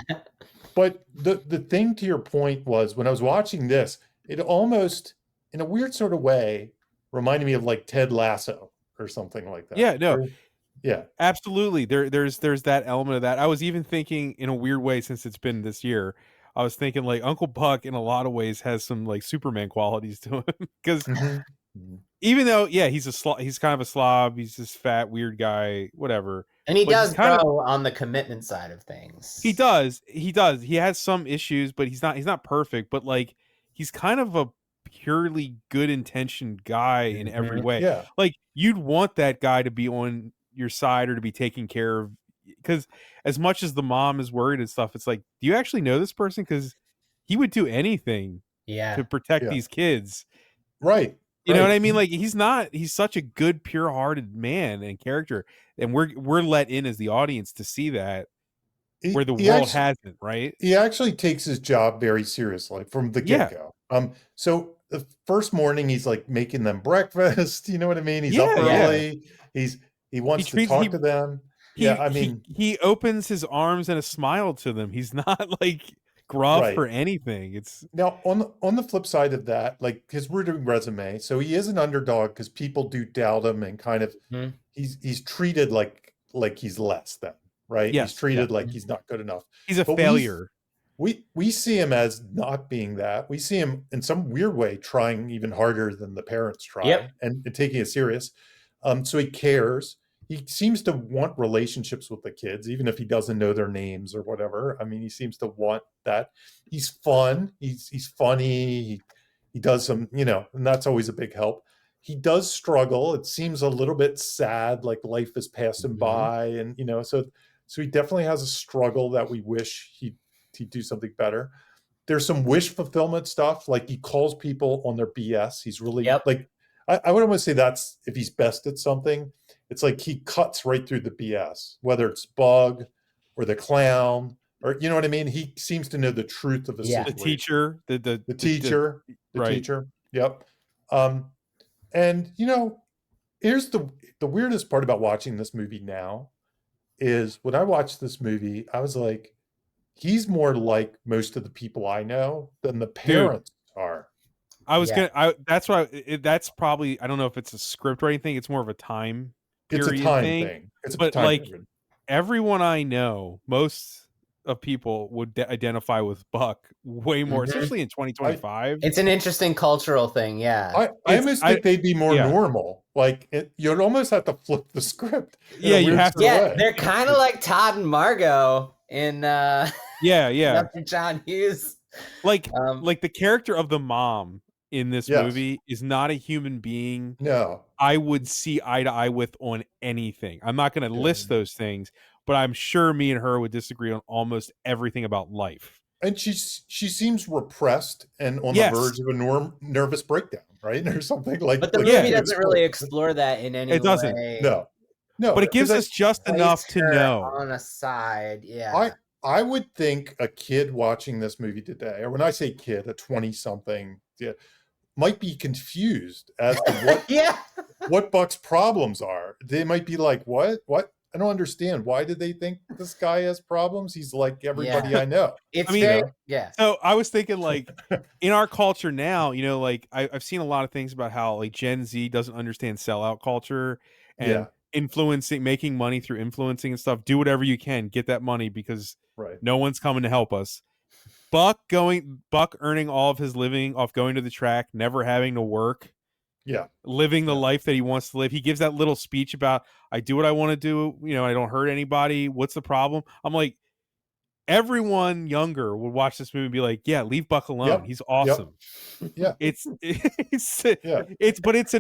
but the thing, to your point, was when I was watching this, it almost, in a weird sort of way, reminded me of like Ted Lasso or something like that. Yeah, no. Yeah. Absolutely. There's that element of that. I was even thinking, in a weird way, since it's been this year, I was thinking like Uncle Buck in a lot of ways has some like Superman qualities to him, because Mm-hmm. even though, yeah, he's kind of a slob, he's this fat weird guy, whatever. And he But he's does kind of, grow on the commitment side of things. he does. He has some issues, but he's not perfect, but like he's kind of a purely good intentioned guy in every Mhm. way. Yeah. Like you'd want that guy to be on your side or to be taken care of, because as much as the mom is worried and stuff, it's like, do you actually know this person? Because he would do anything Yeah. to protect Yeah. these kids. Right. You know what right. I mean? Like he's such a good, pure-hearted man and character, and we're let in as the audience to see that, where the world hasn't, right? He actually takes his job very seriously from the Yeah. get-go. So the first morning he's like making them breakfast, you know what I mean? He's up Yeah. early. He wants to talk to them. Yeah, I mean, he opens his arms and a smile to them. He's not like gruff Right. or anything. It's now on the flip side of that, like his resume, so he is an underdog because people do doubt him and kind of Mhm. he's treated like he's less than, right? Yes, He's treated yeah. like he's not good enough. he's a But failure. we see him as not being that. We see him in some weird way trying even harder than the parents try, Yep. and taking it serious. So he cares. He seems to want relationships with the kids, even if he doesn't know their names or whatever. I mean, he seems to want that. He's fun. He's funny. He does some, and that's always a big help. He does struggle. It seems a little bit sad, like life has passed him Mhm. by, and so he definitely has a struggle that we wish he'd do something better. There's some wish fulfillment stuff, like he calls people on their BS. He's really like, I would almost say that's, if he's best at something, it's like he cuts right through the BS, whether it's Bug or the clown, or you know what I mean? He seems to know the truth of a Yeah. The situation. teacher, The teacher. right. Yep. And here's the weirdest part about watching this movie now is, when I watched this movie, I was like, he's more like most of the people I know than the parents are. I was Yeah. that's why that's probably, I don't know if it's a script or anything. It's more of a time It's period a time thing. thing. It's a But time like period. everyone I know, most of people would identify with Buck way more, Mhm. especially in 2025. It's an interesting cultural thing. Yeah. I almost think they'd be more yeah. normal. Like you'd almost have to flip the script. Yeah, you have to. Yeah, they're kind of like Todd and Margot in yeah. Dr. John Hughes. Like the character of the mom in this Yes. movie is not a human being No. I would see eye to eye with on anything. I'm not going to list those things, but I'm sure me and her would disagree on almost everything about life. And she seems repressed and on Yes. the verge of a nervous breakdown, right? Or something like. But the like movie she doesn't really explore that in any It doesn't. way. No. But it gives 'cause us just Place enough to her know. on a side. Yeah. I would think a kid watching this movie today, or when I say kid, a 20-something, might be confused as to what Yeah. what Buck's problems are. They might be like, what? I don't understand. Why did they think this guy has problems? He's like everybody Yeah. I know. It's I mean, very yeah. So I was thinking, like, in our culture now, like I've seen a lot of things about how like Gen Z doesn't understand sellout culture and Yeah, influencing, making money through influencing and stuff. Do whatever you can, get that money because right. no one's coming to help us. Buck earning all of his living off going to the track, never having to work, Yeah, living the yeah, life that he wants to live. He gives that little speech about, I do what I want to do. I don't hurt anybody. What's the problem? I'm like, everyone younger would watch this movie and be like, yeah, leave Buck alone. yep, He's yep, awesome. yeah, yeah. It's a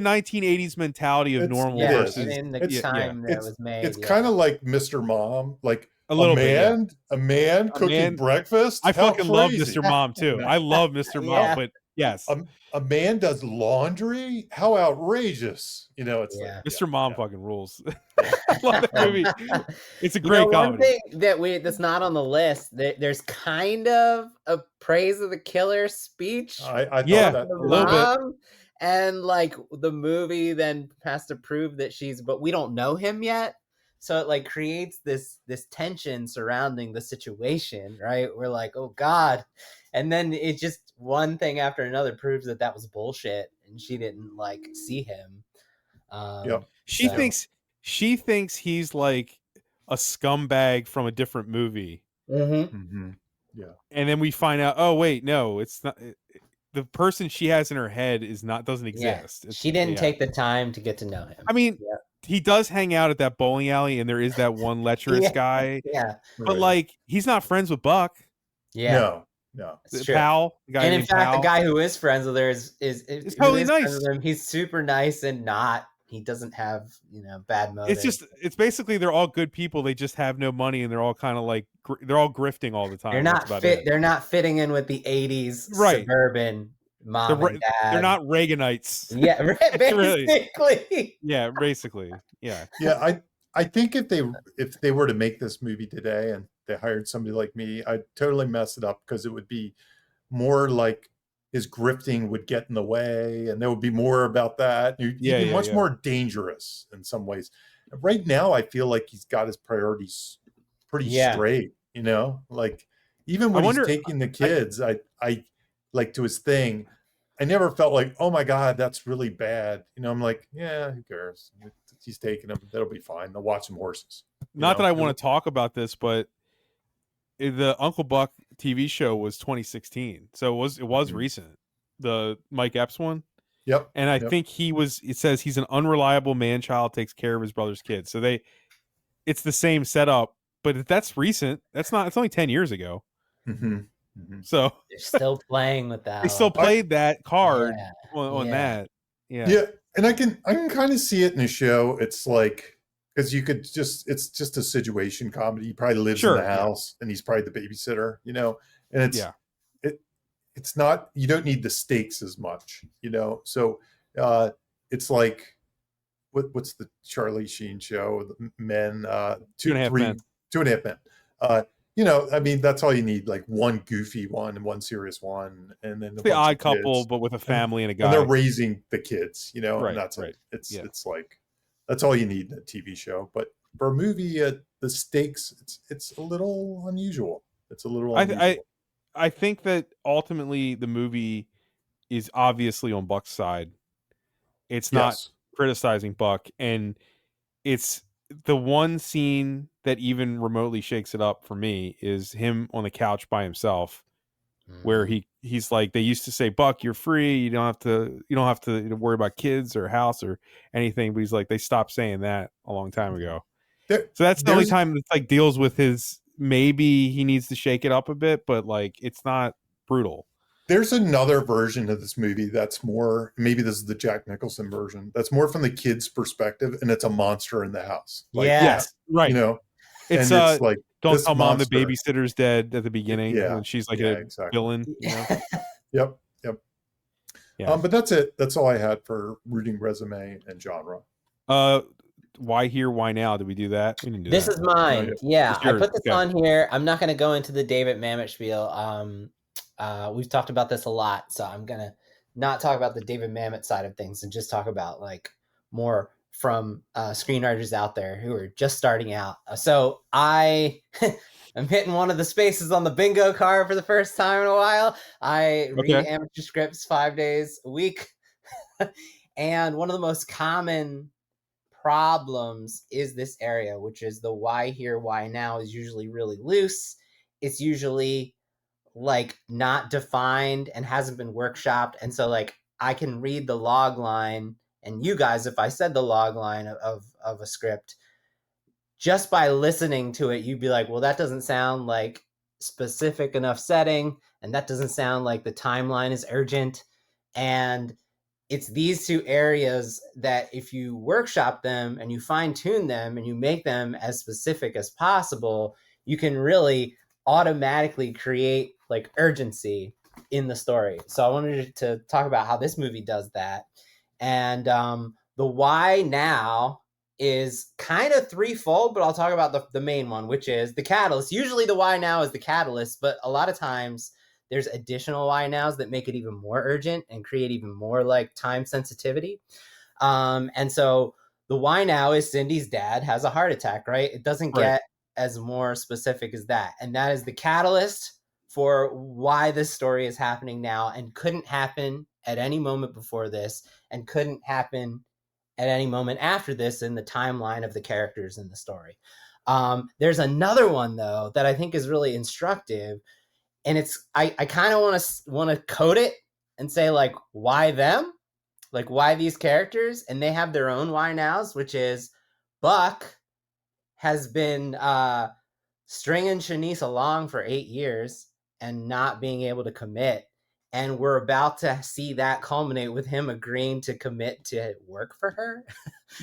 1980s mentality of normal It is. And versus in the It's time that it was made, it's kind of like Mr. Mom, like a little bit. Yeah. a man A cooking man- breakfast. I How fucking love crazy. Mr. Mom too. I love Mr. Mom, but yes, A man does laundry. How outrageous! It's Yeah. like Mr. Mom fucking rules. I love that movie. It's a great One comedy. thing that's not on the list, there's kind of a praise of the killer speech. I Yeah, thought that The a little bit. mom, and like the movie then has to prove that but we don't know him yet. So it like creates this tension surrounding the situation, right? We're like, oh God. And then it just one thing after another proves that was bullshit and she didn't like see him. Yep. She so- thinks he's like a scumbag from a different movie. Mm-hmm. Yeah. And then we find out, oh wait, no, it's not. The person she has in her head doesn't exist. Yeah. She didn't take the time to get to know him. I mean, Yeah. he does hang out at that bowling alley, and there is that one lecherous guy. Yeah, but like, he's not friends with Buck. Yeah, no, it's the pal. The guy and in named fact, Pal. the guy who is friends with her is totally friends nice. with him, he's super nice and not. He doesn't have bad motives. It's basically they're all good people. They just have no money, and they're all kind of like they're all grifting all the time. They're not fit. They're not fitting in with the '80s suburban mom and dad. They're not Reaganites. Yeah, basically. Really. Yeah, basically. Yeah. Yeah, I think if they were to make this movie today and they hired somebody like me, I'd totally mess it up because it would be more like his grifting would get in the way, and there would be more about that. He'd be much more dangerous in some ways. Right now, I feel like he's got his priorities pretty straight. Like even when he's taking the kids, I like to his thing. I never felt like, oh my God, that's really bad. I'm like, yeah, who cares? He's taking them. That'll be fine. They'll watch some horses. Not that I want to talk about this, but the Uncle Buck TV show was 2016, so it was recent. The Mike Epps one. Yep. And I think it says he's an unreliable man child, takes care of his brother's kids. So it's the same setup, but that's recent. It's only 10 years ago. Mm-hmm. So they're still playing with that. They still played that card on that. Yeah. Yeah. And I can kind of see it in the show. It's like, because it's just a situation comedy. He probably lives in the house and he's probably the babysitter, and it's not, you don't need the stakes as much, so it's like, what's the Charlie Sheen show? The Men, 2.5 Men. I mean, that's all you need, like one goofy one and one serious one, and then the Odd Couple, but with a family and a guy. And they're raising the kids, and that's right. It's like, that's all you need in a TV show. But for a movie, the stakes, it's a little unusual. It's a little unusual. I think that ultimately the movie is obviously on Buck's side. It's not criticizing Buck, and it's the one scene that even remotely shakes it up for me is him on the couch by himself, where he's like, they used to say, Buck, you're free, you don't have to worry about kids or house or anything, but he's like, they stopped saying that a long time ago. So that's the only time it's like deals with his, maybe he needs to shake it up a bit, but like it's not brutal. There's another version of this movie that's more, maybe this is the Jack Nicholson version, that's more from the kid's perspective, and it's a monster in the house. Like, yes, right. It's like, don't tell mom the babysitter's dead at the beginning when she's like a villain. Yep. Yeah. But that's it. That's all I had for rooting resume and genre. Why here? Why now? Did we do that? We didn't do this that. is mine. Yeah, I put this on here. I'm not going to go into the David Mamet spiel. We've talked about this a lot, so I'm gonna not talk about the David Mamet side of things and just talk about like more from screenwriters out there who are just starting out. So I am hitting one of the spaces on the bingo card for the first time in a while. I read amateur scripts 5 days a week. And one of the most common problems is this area, which is the why here, why now is usually really loose. It's usually like not defined and hasn't been workshopped. And so like I can read the log line, and you guys, if I said the log line of a script, just by listening to it, you'd be like, well, that doesn't sound like specific enough setting, and that doesn't sound like the timeline is urgent. And it's these two areas that if you workshop them and you fine tune them and you make them as specific as possible, you can really automatically create like urgency in the story. So I wanted to talk about how this movie does that. And the why now is kind of threefold, but I'll talk about the main one, which is the catalyst. Usually the why now is the catalyst, but a lot of times there's additional why nows that make it even more urgent and create even more like time sensitivity. And so the why now is Cindy's dad has a heart attack, right? It doesn't get as more specific as that. And that is the catalyst for why this story is happening now and couldn't happen at any moment before this and couldn't happen at any moment after this in the timeline of the characters in the story. There's another one though that I think is really instructive, and it's I kind of want to code it and say like why them, like why these characters, and they have their own why nows, which is Buck has been stringing Shanice along for 8 years and not being able to commit. And we're about to see that culminate with him agreeing to commit to work for her.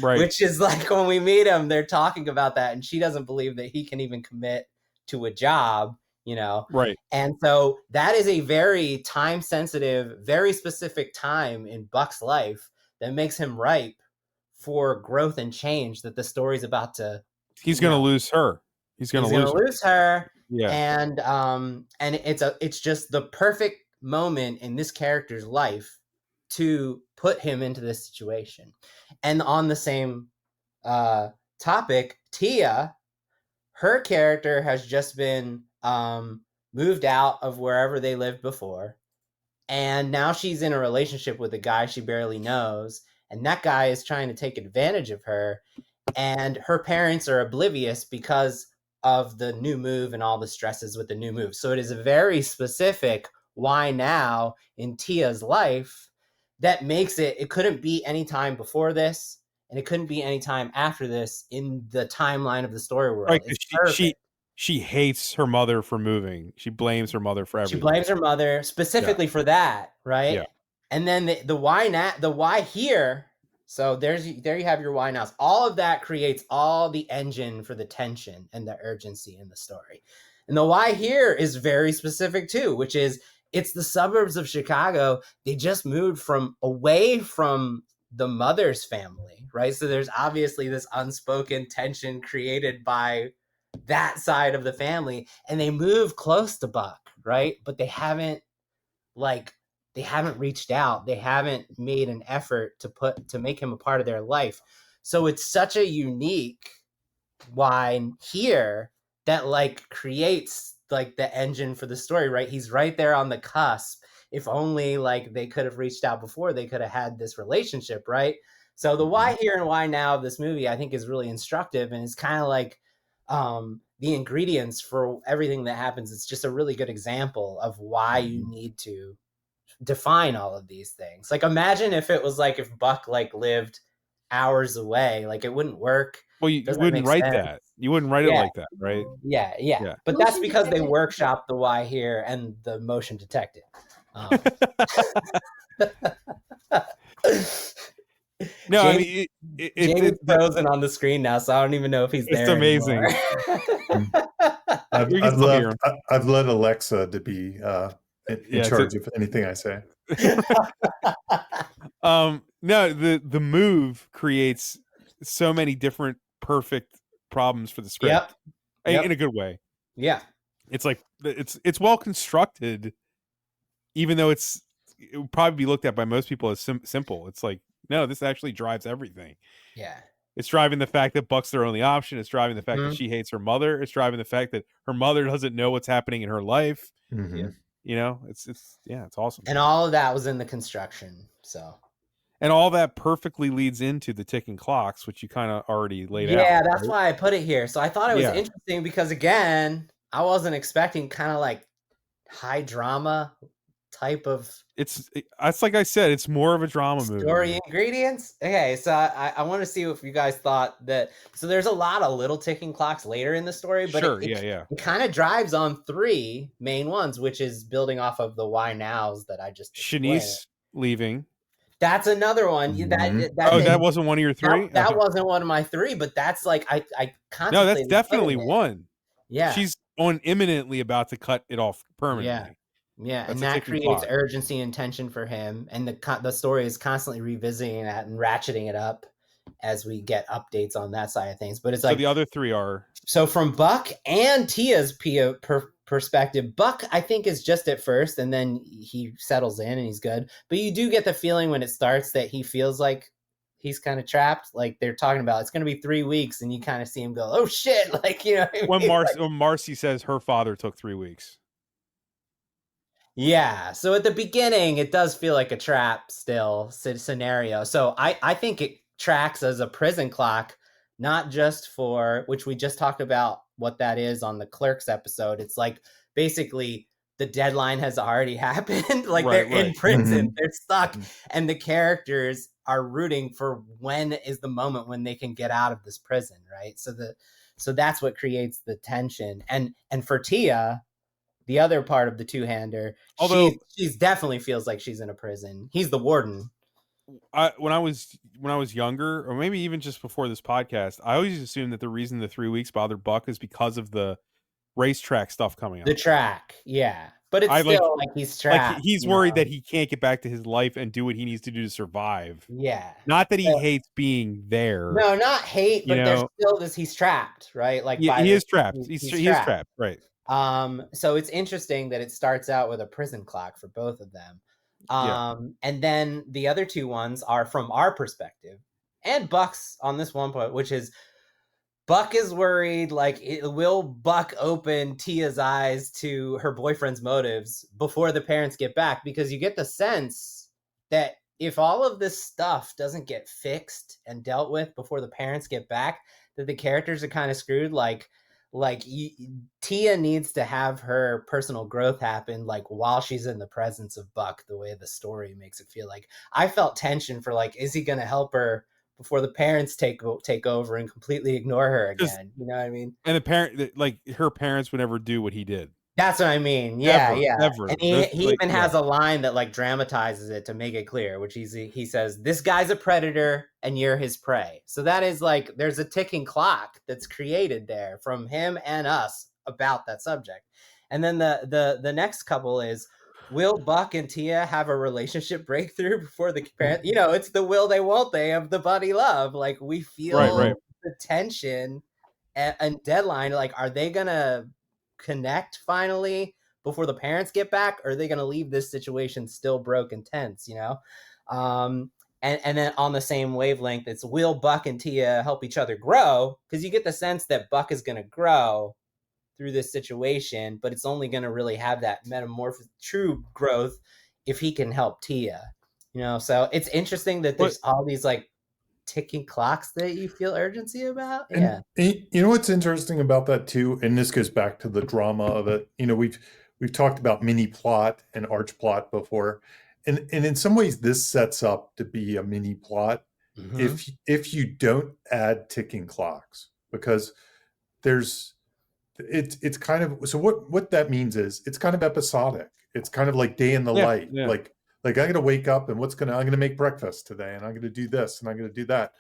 Right. Which is like when we meet him, they're talking about that. And she doesn't believe that he can even commit to a job, you know? Right. And so that is a very time sensitive, very specific time in Buck's life that makes him ripe for growth and change that the story's about to. He's going to lose her. He's going to lose her. Yeah. And it's just the perfect moment in this character's life to put him into this situation. And on the same topic, Tia, her character has just been moved out of wherever they lived before, and now she's in a relationship with a guy she barely knows, and that guy is trying to take advantage of her, and her parents are oblivious because of the new move and all the stresses with the new move. So it is a very specific why now in Tia's life that makes it couldn't be any time before this, and it couldn't be any time after this in the timeline of the story world. Right, she hates her mother for moving. She blames her mother for everything. She blames her mother specifically for that, right? Yeah. And then the why here. So there you have your why nows. All of that creates all the engine for the tension and the urgency in the story. And the why here is very specific too, which is it's the suburbs of Chicago. They just moved away from the mother's family, right? So there's obviously this unspoken tension created by that side of the family, and they move close to Buck, right? But they haven't reached out. They haven't made an effort to make him a part of their life. So it's such a unique why here that like creates like the engine for the story, right? He's right there on the cusp. If only like they could have reached out before, they could have had this relationship, right? So the why here and why now of this movie, I think, is really instructive, and it's kind of like the ingredients for everything that happens. It's just a really good example of why you need to define all of these things. Like imagine if it was like if Buck like lived hours away, like it wouldn't work. Well, you wouldn't write that. You wouldn't write it like that, right? Yeah. But that's because they workshop the why here and the motion detective. No, James, I mean, Jamie's frozen on the screen now, so I don't even know if he's there. It's amazing. I've led Alexa to be in charge of anything I say. No, the move creates so many different perfect problems for the script. Yep. In a good way. Yeah. It's like it's well constructed, even though it would probably be looked at by most people as simple. It's like, no, this actually drives everything. Yeah. It's driving the fact that Buck's their only option. It's driving the fact that Mhm. she hates her mother. It's driving the fact that her mother doesn't know what's happening in her life. Mhm. You know, it's awesome. And all of that was in the construction. So And all that perfectly leads into the ticking clocks, which you kind of already laid out. yeah, that's right? why I put it here. So I thought it was Yeah. interesting because again, I wasn't expecting kind of like high drama type of It's like I said, it's more of a drama movie. story man. ingredients. Okay, so I want to see if you guys thought that. So there's a lot of little ticking clocks later in the story, but Sure, it kind of drives on three main ones, which is building off of the why nows that I just explained. Shanice leaving. That's another one. That wasn't one of your three? That Okay. wasn't one of my three, but that's like I No, contemplated. that's definitely putting it. one. Yeah. She's imminently about to cut it off permanently. Yeah, That's and a that ticking creates clock. urgency and tension for him, and the story is constantly revisiting that and ratcheting it up as we get updates on that side of things. But it's So like the other three are so from Buck and Tia's perspective, Buck I think is just at first, and then he settles in and he's good. But you do get the feeling when it starts that he feels like he's kind of trapped. Like they're talking about it's going to be 3 weeks, and you kind of see him go, "Oh shit!" Like you know what I mean? when Marcy says her father took 3 weeks. Yeah. So at the beginning, it does feel like a trap still scenario. So I think it tracks as a prison clock, not just for which we just talked about what that is on the Clerks episode. It's like basically the deadline has already happened. Like they're in prison, they're stuck, and the characters are rooting for when is the moment when they can get out of this prison, right? So that's what creates the tension. And for Tia, the other part of the two-hander, Although she's definitely feels like she's in a prison. He's the warden. When I was younger, or maybe even just before this podcast, I always assumed that the reason the 3 weeks bothered Buck is because of the racetrack stuff coming up. The track, yeah. But it's still like he's trapped. Like he's worried that he can't get back to his life and do what he needs to do to survive. Yeah. Not that he hates being there. No, not hate, but there's still this he's trapped, right? Like he is trapped. He is trapped, right. So it's interesting that it starts out with a prison clock for both of them. And then the other two ones are from our perspective, and Buck's on this one point, which is Buck is worried, like, will Buck open Tia's eyes to her boyfriend's motives before the parents get back? Because you get the sense that if all of this stuff doesn't get fixed and dealt with before the parents get back, that the characters are kind of screwed. Tia needs to have her personal growth happen, like, while she's in the presence of Buck, the way the story makes it feel. Like, I felt tension for, like, is he going to help her before the parents take over and completely ignore her again? You know what I mean? And her parents would never do what he did. That's what I mean. Yeah, Never. And he even has a line that like dramatizes it to make it clear, which he says, "This guy's a predator and you're his prey." So that is like there's a ticking clock that's created there from him and us about that subject. And then the next couple is, will Buck and Tia have a relationship breakthrough before the parents? You know, it's the will they won't they of the buddy love. Like we feel the tension and deadline. Like, are they gonna connect finally before the parents get back, or are they going to leave this situation still broke and tense, you know? And then on the same wavelength, it's will Buck and Tia help each other grow? Because you get the sense that Buck is going to grow through this situation, but it's only going to really have that metamorphosis, true growth, if he can help Tia, you know? So it's interesting that there's all these like ticking clocks that you feel urgency about. Yeah. And you know what's interesting about that too, and this goes back to the drama of it. You know, we've talked about mini plot and arch plot before, and in some ways this sets up to be a mini plot if you don't add ticking clocks, because it's kind of, so what that means is it's kind of episodic. It's kind of like day in the light. Like I'm going to wake up and I'm going to make breakfast today, and I'm going to do this and I'm going to do that.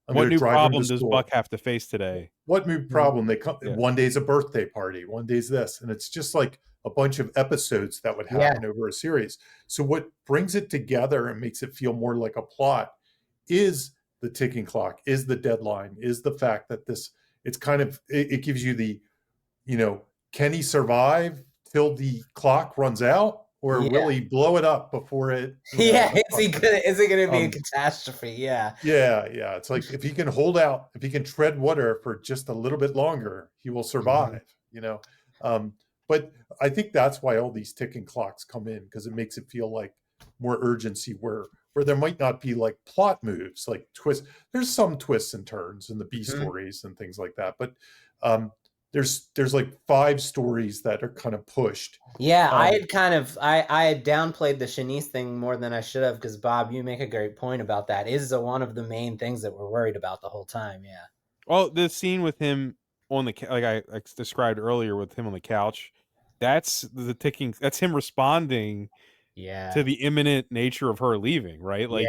What new problem does Buck have to face today? What new problem? They come. One day's a birthday party. One day's this, and it's just like a bunch of episodes that would happen over a series. So what brings it together and makes it feel more like a plot is the ticking clock, is the deadline, is the fact that it's kind of, it gives you the, you know, can he survive till the clock runs out? or Yeah. will he blow it up before it? Yeah, is it gonna be a um, catastrophe? Yeah. yeah. It's like if he can hold out, if he can tread water for just a little bit longer, he will survive. Um, but I think that's why all these ticking clocks come in, because it makes it feel like more urgency where there might not be like plot moves, like twists. There's some twists and turns in the B stories and things like that, but there's like 5 stories that are kind of pushed. Yeah, I had downplayed the Shanice thing more than I should have, because Bob, you make a great point about that. Is one of the main things that we're worried about the whole time. Yeah. Well, the scene with him on the like I described earlier with him on the couch, that's the ticking. That's him responding to the imminent nature of her leaving. Right, like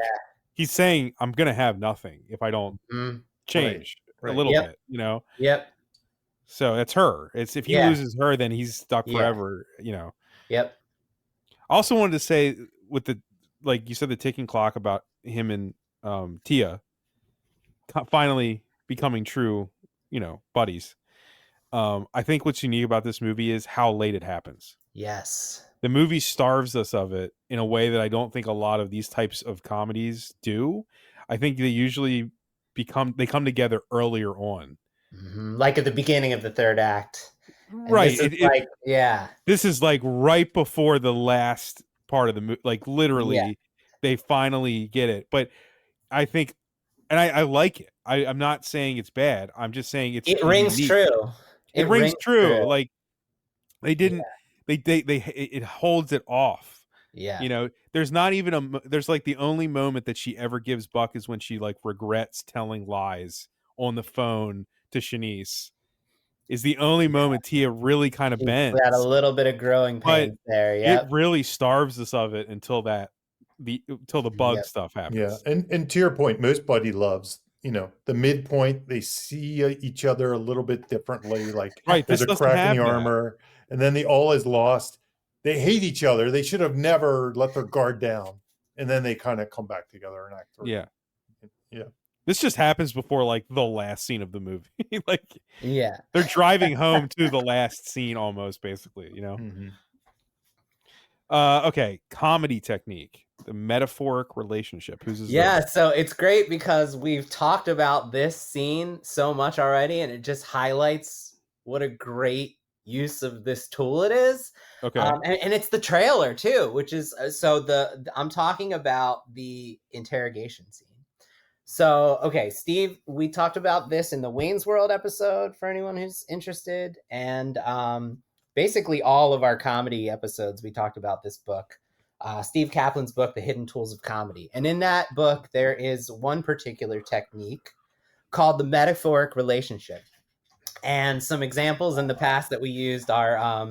he's saying, "I'm gonna have nothing if I don't change a little bit." Yep. So that's her. It's if he loses her, then he's stuck forever. Yep. I also wanted to say with the like you said, the ticking clock about him and Tia finally becoming true, buddies. I think what's unique about this movie is how late it happens. Yes. The movie starves us of it in a way that I don't think a lot of these types of comedies do. I think they usually come together earlier on. Like at the beginning of the third act. Right. This is like right before the last part of the movie. Like literally, they finally get it. But I think, and I like it. I'm not saying it's bad. I'm just saying it rings unique. true. It rings true. Like they didn't. It holds it off. Yeah. There's not even there's like the only moment that she ever gives Buck is when she like regrets telling lies on the phone to Shanice. Is the only moment Tia really kind of bends. Got a little bit of growing pains there. It really starves us of it until the bug stuff happens. Yeah, and to your point, most buddy loves, the midpoint, they see each other a little bit differently. Like there's a crack in the armor, and then the all is lost. They hate each other. They should have never let their guard down, and then they kind of come back together and act through. Yeah. Yeah. This just happens before like the last scene of the movie. They're driving home to the last scene almost, basically, Mm-hmm. Okay, comedy technique, the metaphoric relationship. So it's great because we've talked about this scene so much already, and it just highlights what a great use of this tool it is. Okay. And it's the trailer too, which is I'm talking about the interrogation scene. So, okay, Steve, we talked about this in the Wayne's World episode for anyone who's interested. And basically all of our comedy episodes, we talked about this book, Steve Kaplan's book, The Hidden Tools of Comedy. And in that book, there is one particular technique called the metaphoric relationship. And some examples in the past that we used are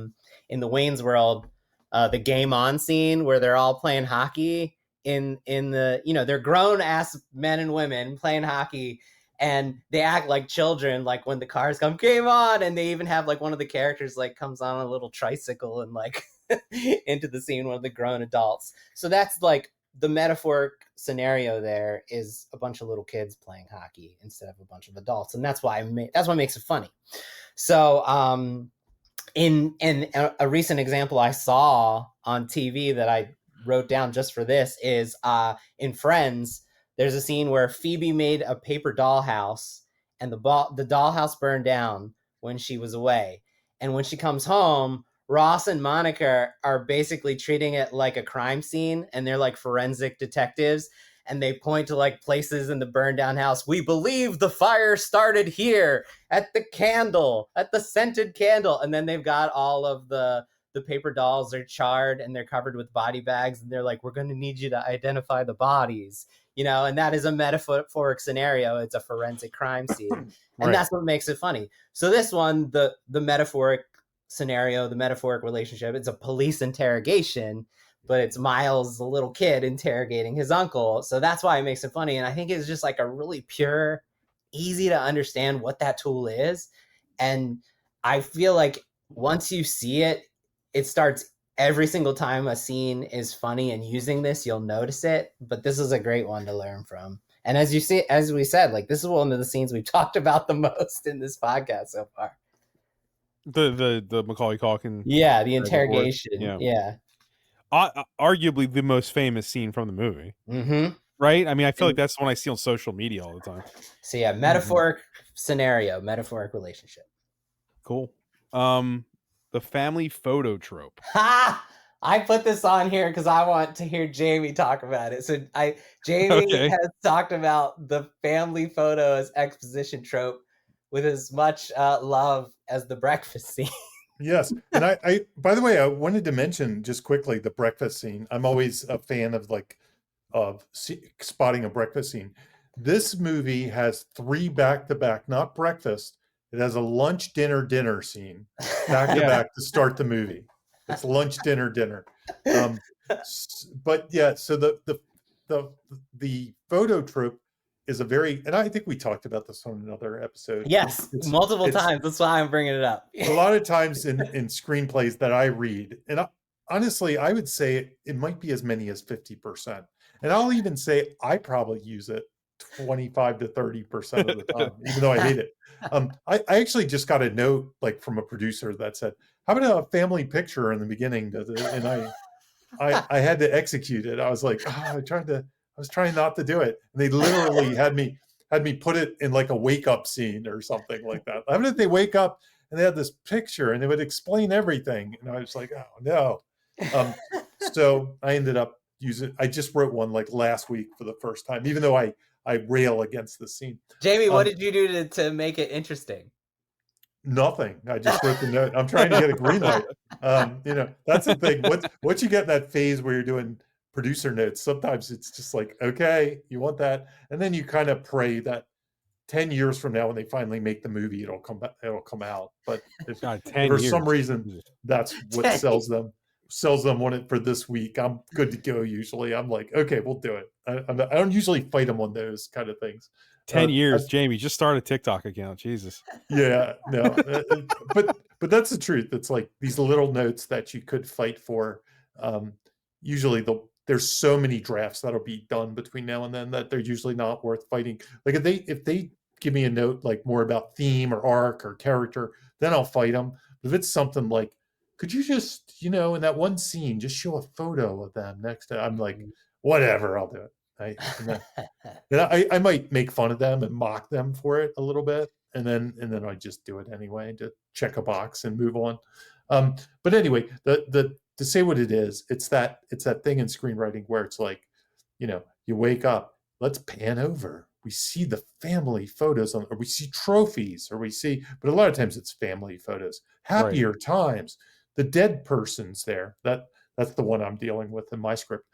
in the Wayne's World, the Game On scene where they're all playing hockey. In the they're grown ass men and women playing hockey, and they act like children, like when the cars come, game on, and they even have like one of the characters like comes on a little tricycle and like into the scene, one of the grown adults. So that's like the metaphoric scenario there is a bunch of little kids playing hockey instead of a bunch of adults, and that's what makes it funny. So in a recent example I saw on TV that I wrote down just for this is in Friends, there's a scene where Phoebe made a paper dollhouse, and the dollhouse burned down when she was away. And when she comes home, Ross and Monica are basically treating it like a crime scene, and they're like forensic detectives, and they point to like places in the burned down house. We believe the fire started here at the scented candle. And then they've got all of the paper dolls are charred and they're covered with body bags, and they're like, we're going to need you to identify the bodies, and that is a metaphoric scenario. It's a forensic crime scene. And that's what makes it funny. So this one, the metaphoric scenario, the metaphoric relationship, it's a police interrogation, but it's Miles, the little kid, interrogating his uncle. So that's why it makes it funny. And I think it's just like a really pure, easy to understand what that tool is. And I feel like once you see it, it starts every single time a scene is funny and using this, you'll notice it. But this is a great one to learn from. And as we said, like this is one of the scenes we've talked about the most in this podcast so far. The Macaulay Culkin. Yeah, the interrogation. Yeah. arguably the most famous scene from the movie, Mm-hmm. right? I mean, I feel like that's the one I see on social media all the time. So yeah, metaphoric scenario, metaphoric relationship. Cool. The family photo trope. Ha! I put this on here because I want to hear Jamie talk about it. So Jamie has talked about the family photo as exposition trope with as much love as the breakfast scene. Yes. And I, by the way, I wanted to mention just quickly the breakfast scene. I'm always a fan of spotting a breakfast scene. This movie has 3 back-to-back, not breakfast. It has a lunch, dinner scene back to back to start the movie. It's lunch, dinner. But yeah, so the photo trope is a very, and I think we talked about this on another episode. Yes, multiple times. That's why I'm bringing it up. A lot of times in screenplays that I read, and honestly, I would say it might be as many as 50%. And I'll even say I probably use it 25 to 30% of the time, even though I hate it. I actually just got a note like from a producer that said, "How about a family picture in the beginning?" And I had to execute it. I was like, I was trying not to do it. And they literally had me put it in like a wake up scene or something like that. How about if they wake up and they had this picture and it would explain everything? And I was like, oh no. So I ended up I just wrote one like last week for the first time, even though I rail against the scene. Jamie, what did you do to make it interesting? Nothing. I just wrote the note. I'm trying to get a green light. That's the thing. Once you get that phase where you're doing producer notes, sometimes it's just like, okay, you want that, and then you kind of pray that 10 years from now, when they finally make the movie, it'll come out. But if for some reason that's what sells them on it for this week, I'm good to go. Usually, I'm like, okay, we'll do it. I don't usually fight them on those kind of things. 10 years, Jamie, just start a TikTok account. Jesus. Yeah, no, but that's the truth. It's like these little notes that you could fight for. Usually, there's so many drafts that'll be done between now and then that they're usually not worth fighting. Like if they give me a note like more about theme or arc or character, then I'll fight them. But if it's something like, could you just, in that one scene, just show a photo of them next to, I'm like, whatever, I'll do it. I might make fun of them and mock them for it a little bit, and then I just do it anyway to check a box and move on. But anyway, to say what it is, it's that thing in screenwriting where it's like, you wake up, let's pan over. We see the family photos or we see trophies, but a lot of times it's family photos, happier times, the dead person's there. That's the one I'm dealing with in my script.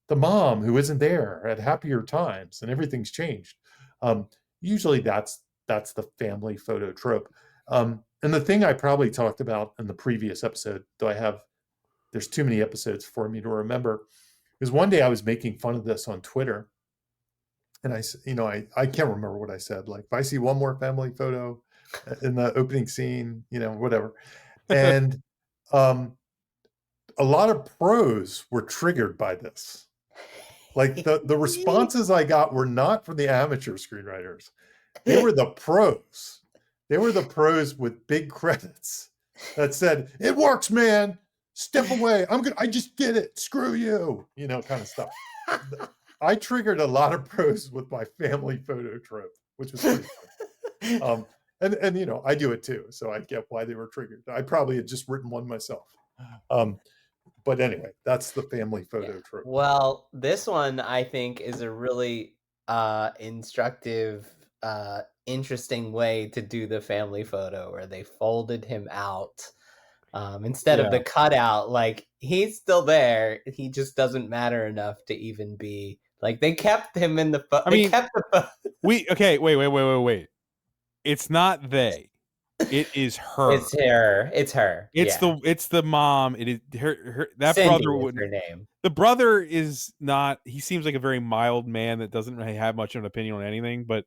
The mom who isn't there at happier times and everything's changed. Usually that's the family photo trope. And the thing I probably talked about in the previous episode, though there's too many episodes for me to remember, is one day I was making fun of this on Twitter. And I can't remember what I said. Like, if I see one more family photo in the opening scene, whatever. And a lot of pros were triggered by this. Like the responses I got were not from the amateur screenwriters. They were the pros. They were the pros with big credits that said, "It works, man. Step away. I just did it. Screw you." Kind of stuff. I triggered a lot of pros with my family photo trope, which was pretty funny. And I do it too, so I get why they were triggered. I probably had just written one myself. But anyway, that's the family photo trope. Well, this one I think is a really instructive, interesting way to do the family photo, where they folded him out instead of the cutout. Like, he's still there, he just doesn't matter enough to even be like, they kept him in the wait. It's not they. It is her. It's her. It's the mom. It is her that Cindy brother is would her name. The brother is not, he seems like a very mild man that doesn't really have much of an opinion on anything, but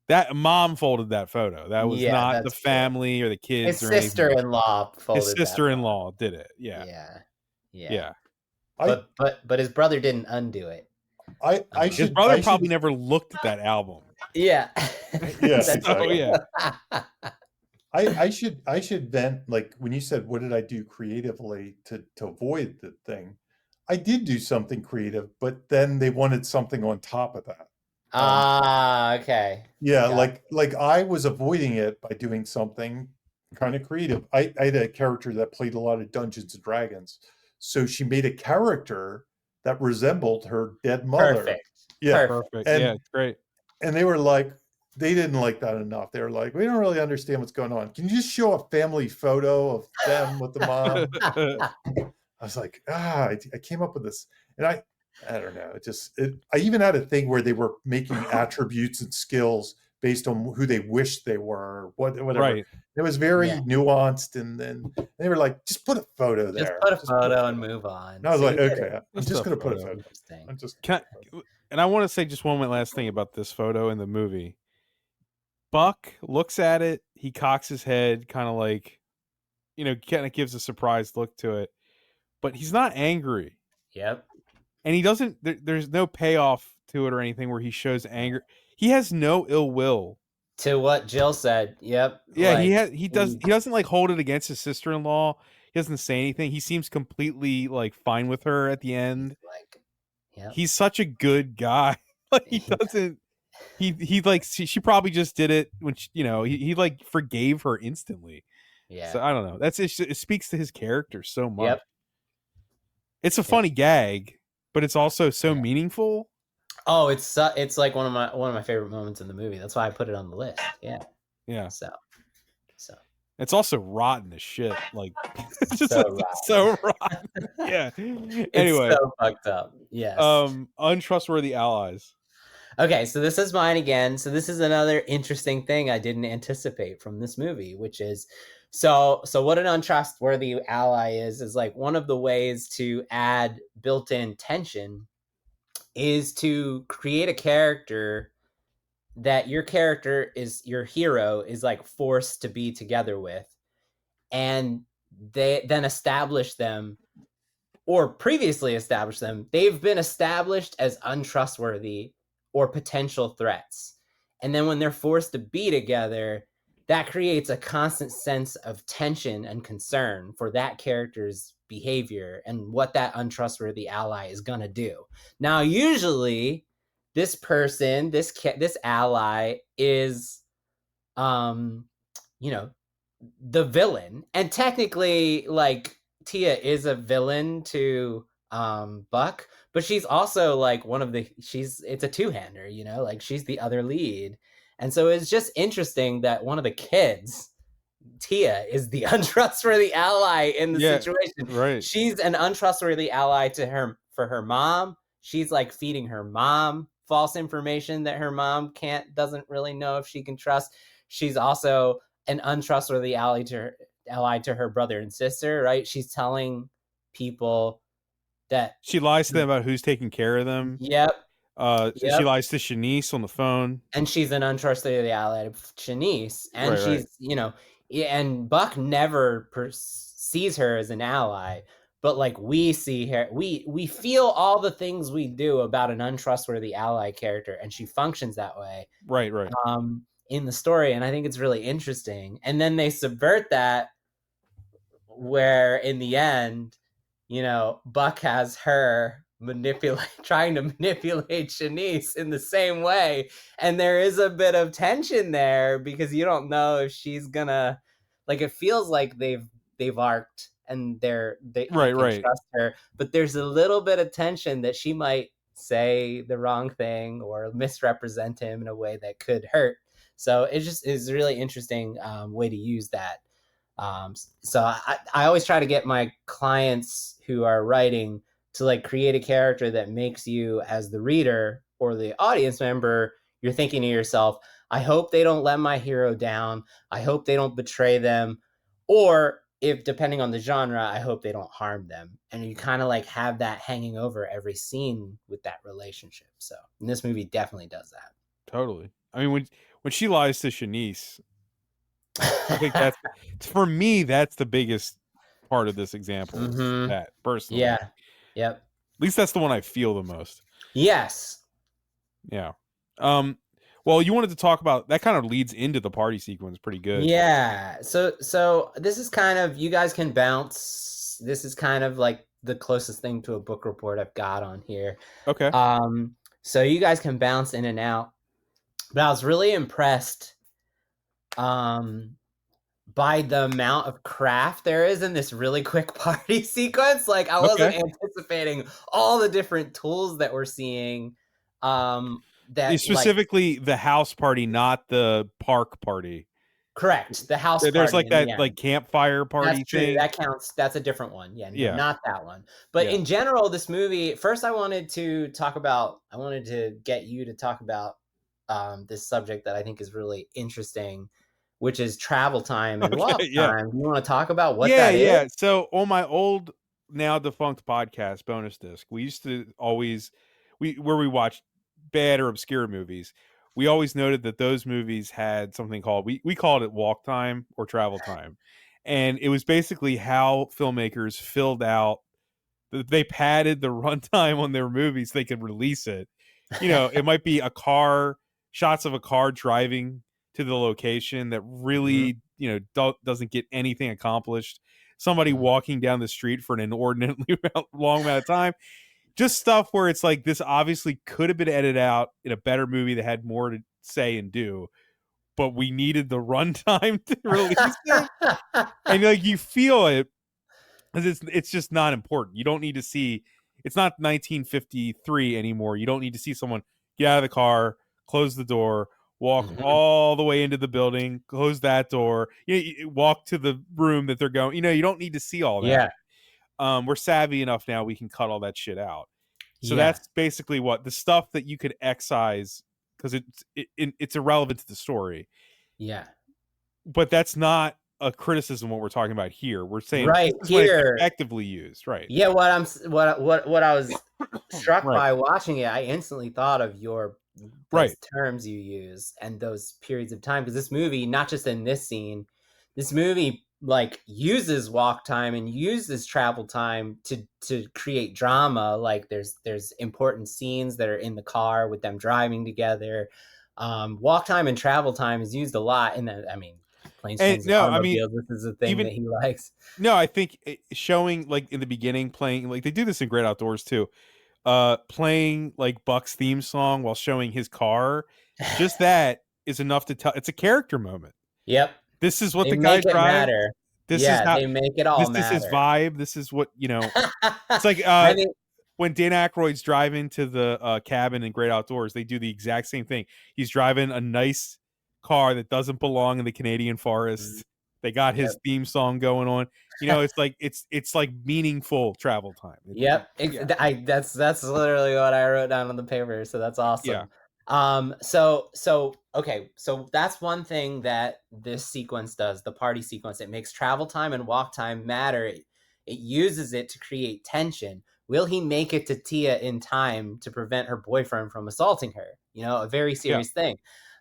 that mom folded that photo. That was not the family or the kids. His sister-in-law folded. His sister-in-law did it. Yeah. But his brother didn't undo it. His brother probably never looked at that album. Yeah. Yes. So, yeah. I should vent, like when you said what did I do creatively to avoid the thing. I did do something creative, but then they wanted something on top of that. Okay. Yeah, Got like I was avoiding it by doing something kind of creative. I had a character that played a lot of Dungeons and Dragons, so she made a character that resembled her dead mother. perfect. Yeah, Perfect. Perfect. Yeah, and it's great. they were like, they didn't like that enough. They were like, we don't really understand what's going on. Can you just show a family photo of them with the mom? I was like, I came up with this, and I don't know. I even had a thing where they were making attributes and skills based on who they wished they were, whatever. Right. It was very Yeah. nuanced, and then they were like, just put a photo Just there. put a Just put photo and move on. And I was So like, you did okay, it. I'm Just just a going to put a photo. photo. Interesting. I'm just. And I want to say just one last thing about this photo in the movie. Buck looks at it, he cocks his head, kind of like, kind of gives a surprised look to it, but he's not angry. Yep. And he doesn't, there's no payoff to it or anything where he shows anger. He has no ill will. To what Jill said. Yep. Yeah, Like, he doesn't like hold it against his sister-in-law. He doesn't say anything. He seems completely like fine with her at the end. like, yep. He's such a good guy. Like he doesn't he like she probably just did it when she, he like forgave her instantly. Yeah. So I don't know. It speaks to his character so much. Yep. It's a funny gag, but it's also so meaningful. Oh, it's like one of my favorite moments in the movie. That's why I put it on the list. Yeah. Yeah. So It's also rotten as shit. Like it's just so rotten. so rotten. Yeah. Anyway, It's so fucked up. Yes. Untrustworthy allies. Okay, so this is mine again. So this is another interesting thing I didn't anticipate from this movie, which is so what an untrustworthy ally is like one of the ways to add built-in tension is to create a character that your hero is like forced to be together with, and they then establish them or previously established them. They've been established as untrustworthy or potential threats. And then when they're forced to be together, that creates a constant sense of tension and concern for that character's behavior and what that untrustworthy ally is going to do. Now, usually this person, this ally is the villain. And technically, like, Tia is a villain to Buck, but she's also like it's a two-hander, like she's the other lead. And so it's just interesting that one of the kids, Tia, is the untrustworthy ally in the situation. Right. She's an untrustworthy ally for her mom. She's like feeding her mom false information that her mom doesn't really know if she can trust. She's also an untrustworthy ally to her brother and sister, right? She's telling people that she lies to them about who's taking care of them. Yep. She lies to Shanice on the phone, and she's an untrustworthy ally to Shanice, and right, she's and Buck never sees her as an ally, but like we see her, we feel all the things we do about an untrustworthy ally character, and she functions that way, right. In the story, and I think it's really interesting. And then they subvert that, where in the end, Buck has her trying to manipulate Shanice in the same way, and there is a bit of tension there because you don't know if she's gonna, like, it feels like they've arced and they can trust her, but there's a little bit of tension that she might say the wrong thing or misrepresent him in a way that could hurt. So it just is a really interesting way to use that. So I always try to get my clients who are writing to like create a character that makes you, as the reader or the audience member, you're thinking to yourself, I hope they don't let my hero down. I hope they don't betray them. Or if, depending on the genre, I hope they don't harm them. And you kind of like have that hanging over every scene with that relationship. So, and this movie definitely does that. Totally. I mean, when she lies to Shanice, I think that's, for me, that's the biggest part of this example. Mm-hmm. That personally, yeah, yep. At least that's the one I feel the most. Yes. Yeah. Well, you wanted to talk about that, kind of leads into the party sequence pretty good. Yeah. So this is kind of, you guys can bounce. This is kind of like the closest thing to a book report I've got on here. Okay. So you guys can bounce in and out. But I was really impressed by the amount of craft there is in this really quick party sequence. Like, I wasn't anticipating all the different tools that we're seeing. That specifically the house party, not the park party. Correct. The house party. There's like that like campfire party That's true. thing. That counts. That's a different one. Yeah, no, Yeah. not that one. But in general, this movie, first I wanted to get you to talk about this subject that I think is really interesting, which is travel time and walk time. You want to talk about what that is? Yeah. So on my old, now defunct podcast, Bonus Disc, we used to always, where we watched bad or obscure movies, we always noted that those movies had something called, we called it walk time or travel time. And it was basically how filmmakers filled out, they padded the runtime on their movies so they could release it. You know, it might be shots of a car driving to the location that really, you know, doesn't get anything accomplished. Somebody walking down the street for an inordinately long amount of time. Just stuff where it's like, this obviously could have been edited out in a better movie that had more to say and do, but we needed the runtime to release it. And like, you feel it, because it's just not important. You don't need to see, it's not 1953 anymore. You don't need to see someone get out of the car, close the door, walk all the way into the building, close that door, you walk to the room that they're going. You know, you don't need to see all that. We're savvy enough now, we can cut all that shit out. So that's basically what the stuff that you could excise, because it's irrelevant to the story. Yeah. But that's not a criticism what we're talking about here. We're saying right this is here effectively used, right? Yeah, what I was struck by watching it, I instantly thought of those terms you use and those periods of time, because this movie, not just in this scene, this movie like uses walk time and uses travel time to create drama. Like there's important scenes that are in the car with them driving together. Walk time and travel time is used a lot in that. I mean, Planes, Trains, and Automobiles, this is a thing that he likes. No, I think showing, like, in the beginning, playing, like, they do this in Great Outdoors too, playing like Buck's theme song while showing his car, just that is enough to tell. It's a character moment. Yep. This is what the guy drives. This is how they make it all this matter. is his vibe. This is what, you know. It's like when Dan Aykroyd's driving to the cabin in Great Outdoors, they do the exact same thing. He's driving a nice car that doesn't belong in the Canadian forest. They got his theme song going on. You know, it's like it's like meaningful travel time. That's literally what I wrote down on the paper. So that's awesome. So that's one thing that this sequence does, the party sequence. It makes travel time and walk time matter. It uses it to create tension. Will he make it to Tia in time to prevent her boyfriend from assaulting her? You know, a very serious thing.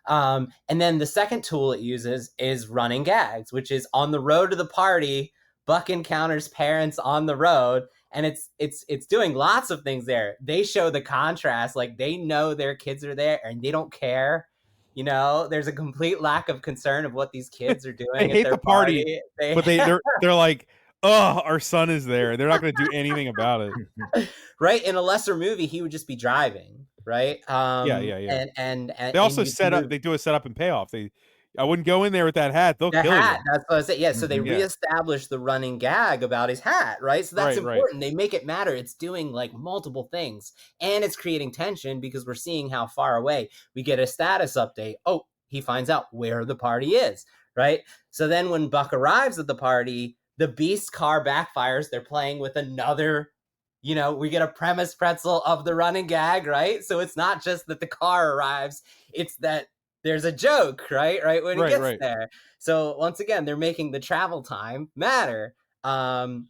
And then the second tool it uses is running gags, which is on the road to the party. Buck encounters parents on the road, and it's doing lots of things there. They show the contrast, like they know their kids are there and they don't care. You know, there's a complete lack of concern of what these kids are doing. They hate the party, but they're like, oh, our son is there. They're not going to do anything about it. Right? In a lesser movie, he would just be driving. Right. Yeah. And they also set up. They do a setup and payoff. I wouldn't go in there with that hat. They'll kill you. That's what I said. Yeah. So they reestablish the running gag about his hat. Right. So that's important. They make it matter. It's doing like multiple things, and it's creating tension because we're seeing how far away. We get a status update. Oh, he finds out where the party is. Right. So then when Buck arrives at the party, the Beast car backfires. They're playing with another. You know, we get a premise pretzel of the running gag, right? So it's not just that the car arrives, it's that there's a joke, right? When he gets there. So once again, they're making the travel time matter. And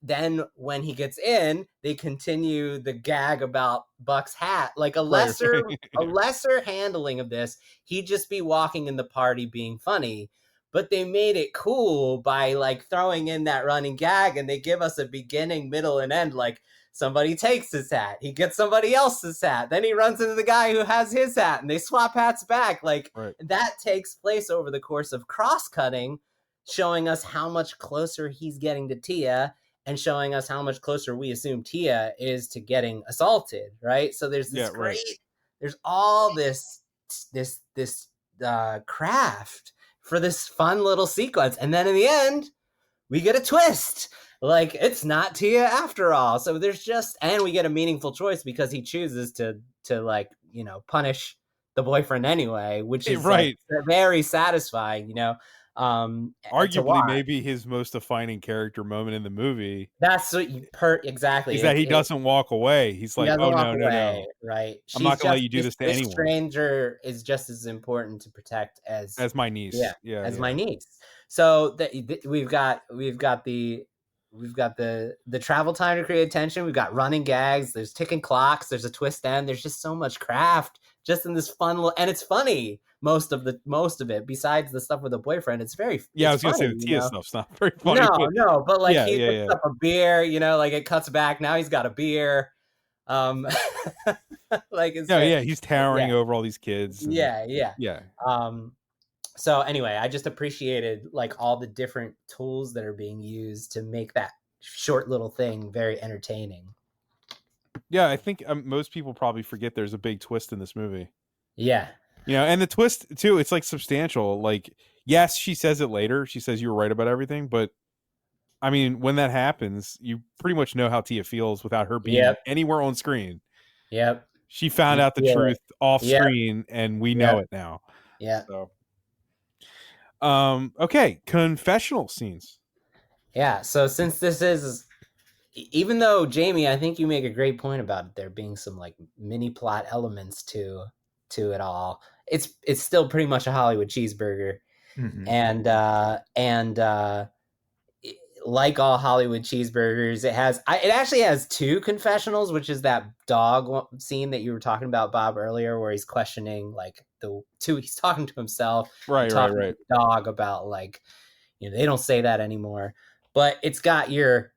then when he gets in, they continue the gag about Buck's hat, like a lesser handling of this. He'd just be walking in the party being funny. But they made it cool by like throwing in that running gag, and they give us a beginning, middle, and end. Like Somebody takes his hat. He gets somebody else's hat. Then he runs into the guy who has his hat, and they swap hats back. Like that takes place over the course of cross-cutting, showing us how much closer he's getting to Tia, and showing us how much closer we assume Tia is to getting assaulted. Right. So there's this there's all this craft for this fun little sequence, and then in the end, we get a twist. Like, it's not Tia after all. So there's just, and we get a meaningful choice because he chooses to like, you know, punish the boyfriend anyway, which is like, very satisfying, you know. Arguably maybe his most defining character moment in the movie. That's what you exactly. Is that he doesn't walk away. He's like, oh no. Right. I'm not gonna let you do this to anyone. This stranger is just as important to protect as my niece. As my niece. So we've got the travel time to create tension. We've got running gags. There's ticking clocks. There's a twist end. There's just so much craft just in this fun little, and it's funny. Most of it, besides the stuff with the boyfriend, it's very I was gonna say the Tia stuff's not very funny. No, but like he picks up a beer, you know, like it cuts back. Now he's got a beer. Like he's towering over all these kids. And, yeah. So anyway, I just appreciated like all the different tools that are being used to make that short little thing very entertaining. Yeah, I think most people probably forget there's a big twist in this movie. Yeah. You know, and the twist too, it's like substantial. Like, yes, she says it later. She says you were right about everything, but I mean, when that happens, you pretty much know how Tia feels without her being anywhere on screen. Yep. She found out the truth off screen, and we know it now. Yeah. So, okay, confessional scenes. Yeah. So since this is, even though Jamie, I think you make a great point about there being some like mini plot elements to it all, it's still pretty much a Hollywood cheeseburger. Mm-hmm. And like all Hollywood cheeseburgers, it actually has two confessionals, which is that dog scene that you were talking about, Bob, earlier, where he's questioning like he's talking to himself, right. To the dog about like, you know, they don't say that anymore, but it's got your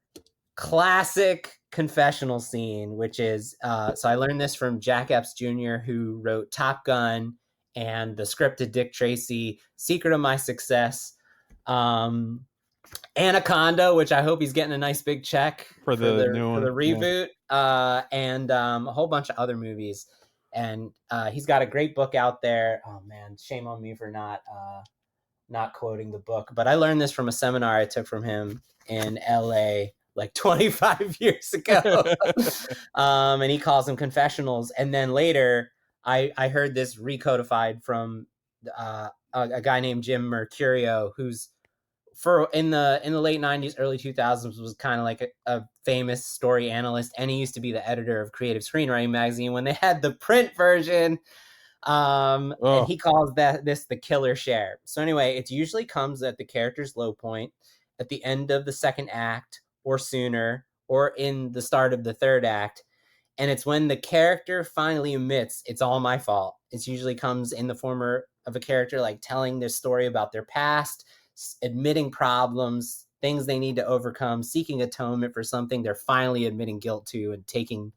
classic confessional scene, which is so I learned this from Jack Epps Jr., who wrote Top Gun and the script of Dick Tracy, Secret of My Success, Anaconda, which I hope he's getting a nice big check for the new one, for the reboot, and a whole bunch of other movies. And he's got a great book out there. Oh man, shame on me for not quoting the book, but I learned this from a seminar I took from him in LA like 25 years ago. And he calls them confessionals. And then later I heard this recodified from a guy named Jim Mercurio, who's in the late 90s, early 2000s was kind of like a famous story analyst. And he used to be the editor of Creative Screenwriting magazine when they had the print version. And he calls this the killer share. So anyway, it usually comes at the character's low point at the end of the second act or sooner, or in the start of the third act. And it's when the character finally admits it's all my fault. It usually comes in the form of a character like telling their story about their past, admitting problems, things they need to overcome, seeking atonement for something they're finally admitting guilt to and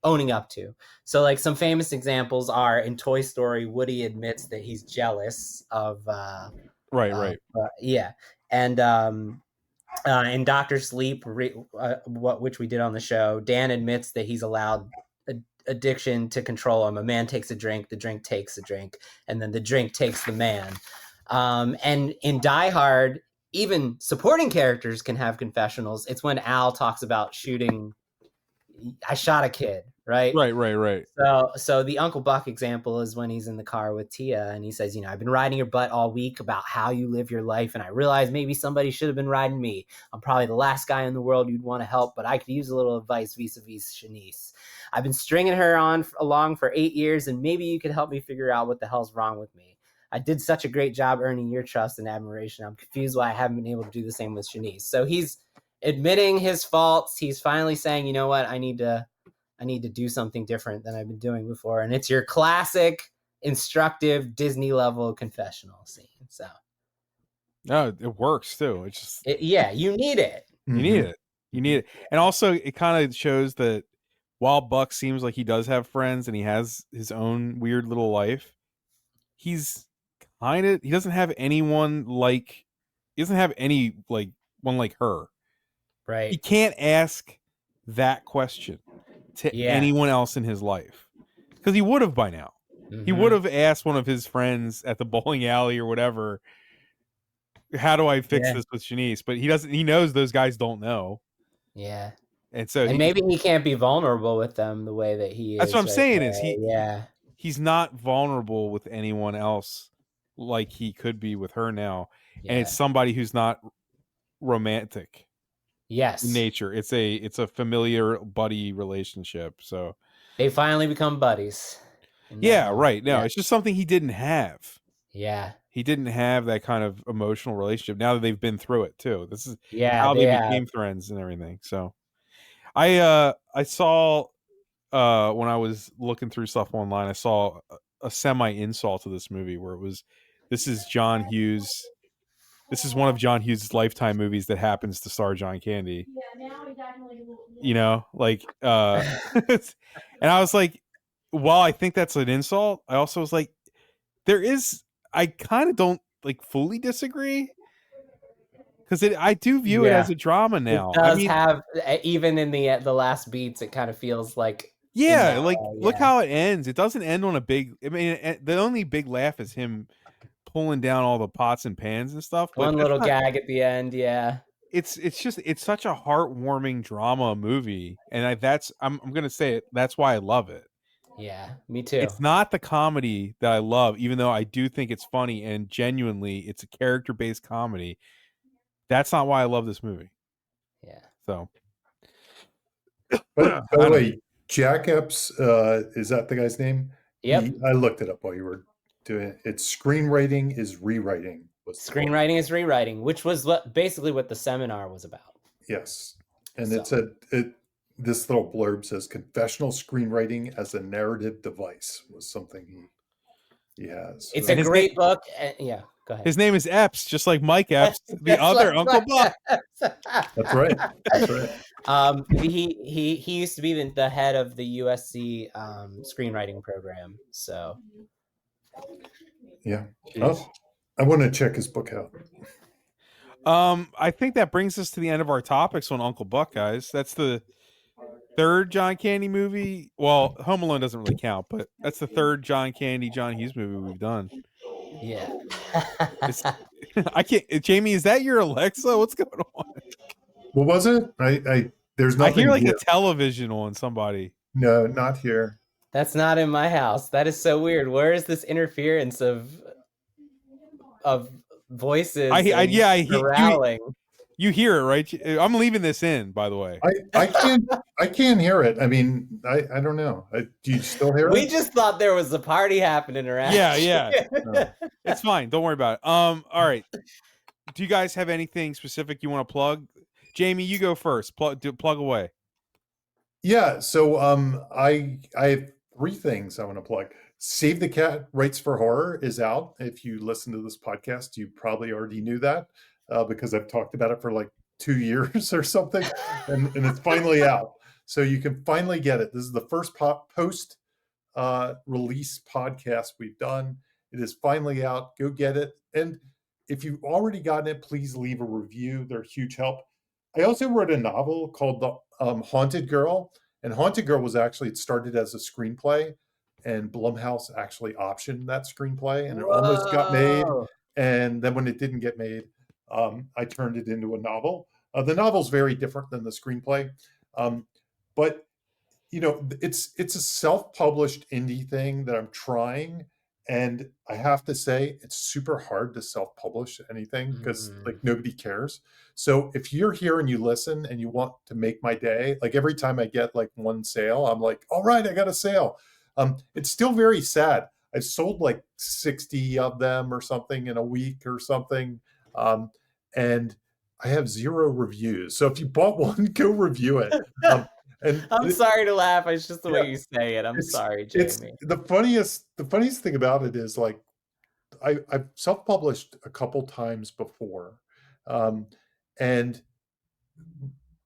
owning up to. So like some famous examples are in Toy Story, Woody admits that he's jealous of right. And in Dr. Sleep, which we did on the show, Dan admits that he's allowed addiction to control him. A man takes a drink, the drink takes a drink, and then the drink takes the man. And in Die Hard, even supporting characters can have confessionals. It's when Al talks about shooting, I shot a kid, right? Right. So the Uncle Buck example is when he's in the car with Tia and he says, you know, I've been riding your butt all week about how you live your life, and I realized maybe somebody should have been riding me. I'm probably the last guy in the world you'd want to help, but I could use a little advice vis-a-vis Shanice. I've been stringing her along for 8 years, and maybe you could help me figure out what the hell's wrong with me. I did such a great job earning your trust and admiration. I'm confused why I haven't been able to do the same with Shanice. So he's admitting his faults. He's finally saying, you know what, I need to do something different than I've been doing before. And it's your classic, instructive Disney level confessional scene. So no, it works too. It's just you need it. You need it. You need it. And also it kind of shows that while Buck seems like he does have friends and he has his own weird little life, he's he doesn't have anyone like he doesn't have any like one like her. He Right. can't ask that question to Yeah. anyone else in his life. Because he would have by now. He would have asked one of his friends at the bowling alley or whatever, how do I fix this with Shanice? But he doesn't. He knows those guys don't know. Yeah. And so maybe he can't be vulnerable with them the way that he is. That's what I'm saying is yeah. He's not vulnerable with anyone else like he could be with her now. Yeah. And it's somebody who's not romantic. Yes. In nature. It's a familiar buddy relationship. So they finally become buddies. Yeah, right. No, it's just something he didn't have. Yeah. He didn't have that kind of emotional relationship now that they've been through it too. This is how they became friends and everything. So I saw when I was looking through stuff online, I saw a semi insult to this movie where this is John Hughes. This is one of John Hughes' Lifetime movies that happens to star John Candy. You know, like and I was like, while I think that's an insult, I also was like, I kind of don't like fully disagree because I do view it as a drama now. It does have, even in the last beats, it kind of feels like look how it ends. It doesn't end on a big. I mean, the only big laugh is him pulling down all the pots and pans and stuff. But one little gag at the end, It's such a heartwarming drama movie, and I'm gonna say it. That's why I love it. Yeah, me too. It's not the comedy that I love, even though I do think it's funny and genuinely it's a character-based comedy. That's not why I love this movie. Yeah. So, by the way, Jack Epps, is that the guy's name? Yep. I looked it up while you were doing it. It's Screenwriting is Rewriting. Screenwriting is Rewriting, which was basically what the seminar was about. Yes. And this little blurb says confessional screenwriting as a narrative device was something he has. It's a great book. Yeah, go ahead. His name is Epps, just like Mike Epps, the other Uncle Buck. That's right. That's right. He used to be the head of the USC screenwriting program. So yeah. Oh, I want to check his book out. I think that brings us to the end of our topics on Uncle Buck, guys. That's the third John Candy movie. Well, Home Alone doesn't really count, but that's the third John Hughes movie we've done. Yeah. I can't. Jamie, is that your Alexa? What's going on? What was it? There's nothing. I hear like a television on somebody. No, not here. That's not in my house. That is so weird. Where is this interference of voices? I growling. You hear it, right? I'm leaving this in, by the way. I can't hear it. I mean, I don't know. Do you still hear it? We just thought there was a party happening around. Yeah. No. It's fine. Don't worry about it. All right. Do you guys have anything specific you want to plug? Jamie, you go first. Plug away. Yeah. So I have 3 things I want to plug. Save the Cat Writes for Horror is out. If you listen to this podcast, you probably already knew that because I've talked about it for like 2 years or something, and it's finally out. So you can finally get it. This is the first post release podcast we've done. It is finally out. Go get it. And if you've already gotten it, please leave a review. They're a huge help. I also wrote a novel called The Haunted Girl. And Haunted Girl it started as a screenplay, and Blumhouse actually optioned that screenplay, and it almost got made. And then when it didn't get made, I turned it into a novel. The novel's very different than the screenplay. But it's a self-published indie thing that I'm trying, and I have to say it's super hard to self-publish anything because like nobody cares. So if you're here and you listen and you want to make my day, like every time I get like one sale, I'm like, all right, I got a sale. It's still very sad. I've sold like 60 of them or something in a week or something, and I have 0 reviews. So if you bought one, go review it. And I'm sorry to laugh. It's just the way you say it. I'm sorry, Jamie. It's the funniest thing about it is like I've self-published a couple times before, and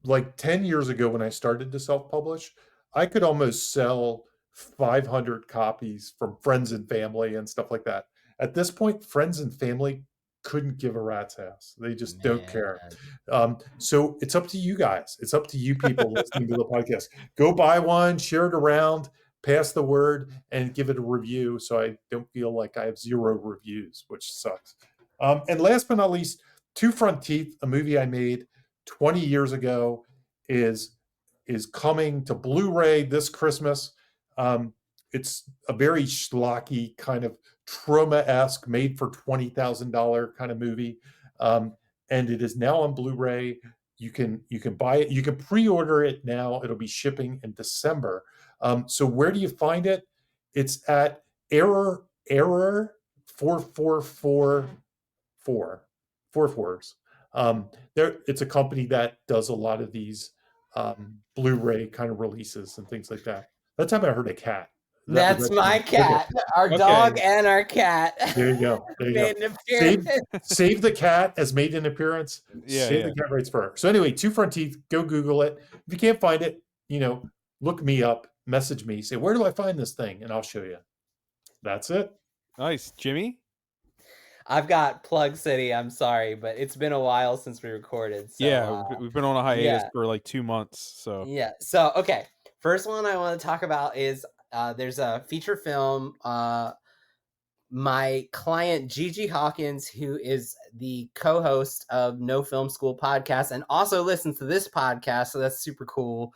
like 10 years ago when I started to self-publish, I could almost sell 500 copies from friends and family and stuff like that. At this point, friends and family couldn't give a rat's ass. They just don't care. So it's up to you guys. It's up to you people listening to the podcast. Go buy one, share it around, pass the word, and give it a review so I don't feel like I have 0 reviews, which sucks. And last but not least, Two Front Teeth, a movie I made 20 years ago, is coming to Blu-ray this Christmas. It's a very schlocky kind of Troma-esque, made for $20,000 kind of movie, and it is now on Blu-ray. You can buy it. You can pre-order it now. It'll be shipping in December. So where do you find it? It's at Error 4444 four fours. It's a company that does a lot of these Blu-ray kind of releases and things like that. That time I heard a cat. That's my cat. Okay. Our dog and our cat. There you go. There you made go. An appearance. Save the cat as made an appearance. Yeah, Save the cat rights for her. So anyway, Two Front Teeth. Go Google it. If you can't find it, look me up. Message me. Say, where do I find this thing? And I'll show you. That's it. Nice, Jimmy. I've got Plug City. I'm sorry, but it's been a while since we recorded. So, yeah, we've been on a hiatus for like 2 months. So yeah. So okay, first one I want to talk about is there's a feature film. My client Gigi Hawkins, who is the co-host of No Film School podcast and also listens to this podcast, so that's super cool.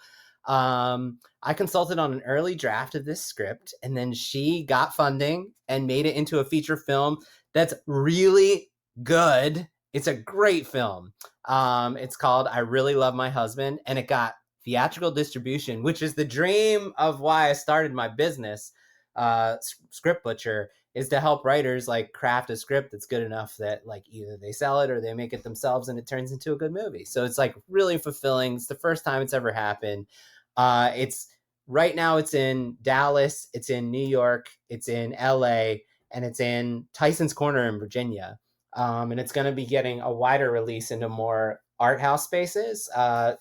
I consulted on an early draft of this script, and then she got funding and made it into a feature film that's really good. It's a great film. It's called I Really Love My Husband, and it got theatrical distribution, which is the dream of why I started my business, Script Butcher, is to help writers like craft a script that's good enough that like either they sell it or they make it themselves and it turns into a good movie. So it's like really fulfilling. It's the first time it's ever happened. It's right now it's in Dallas, it's in New York, it's in LA, and it's in Tyson's Corner in Virginia. And it's going to be getting a wider release into more art house spaces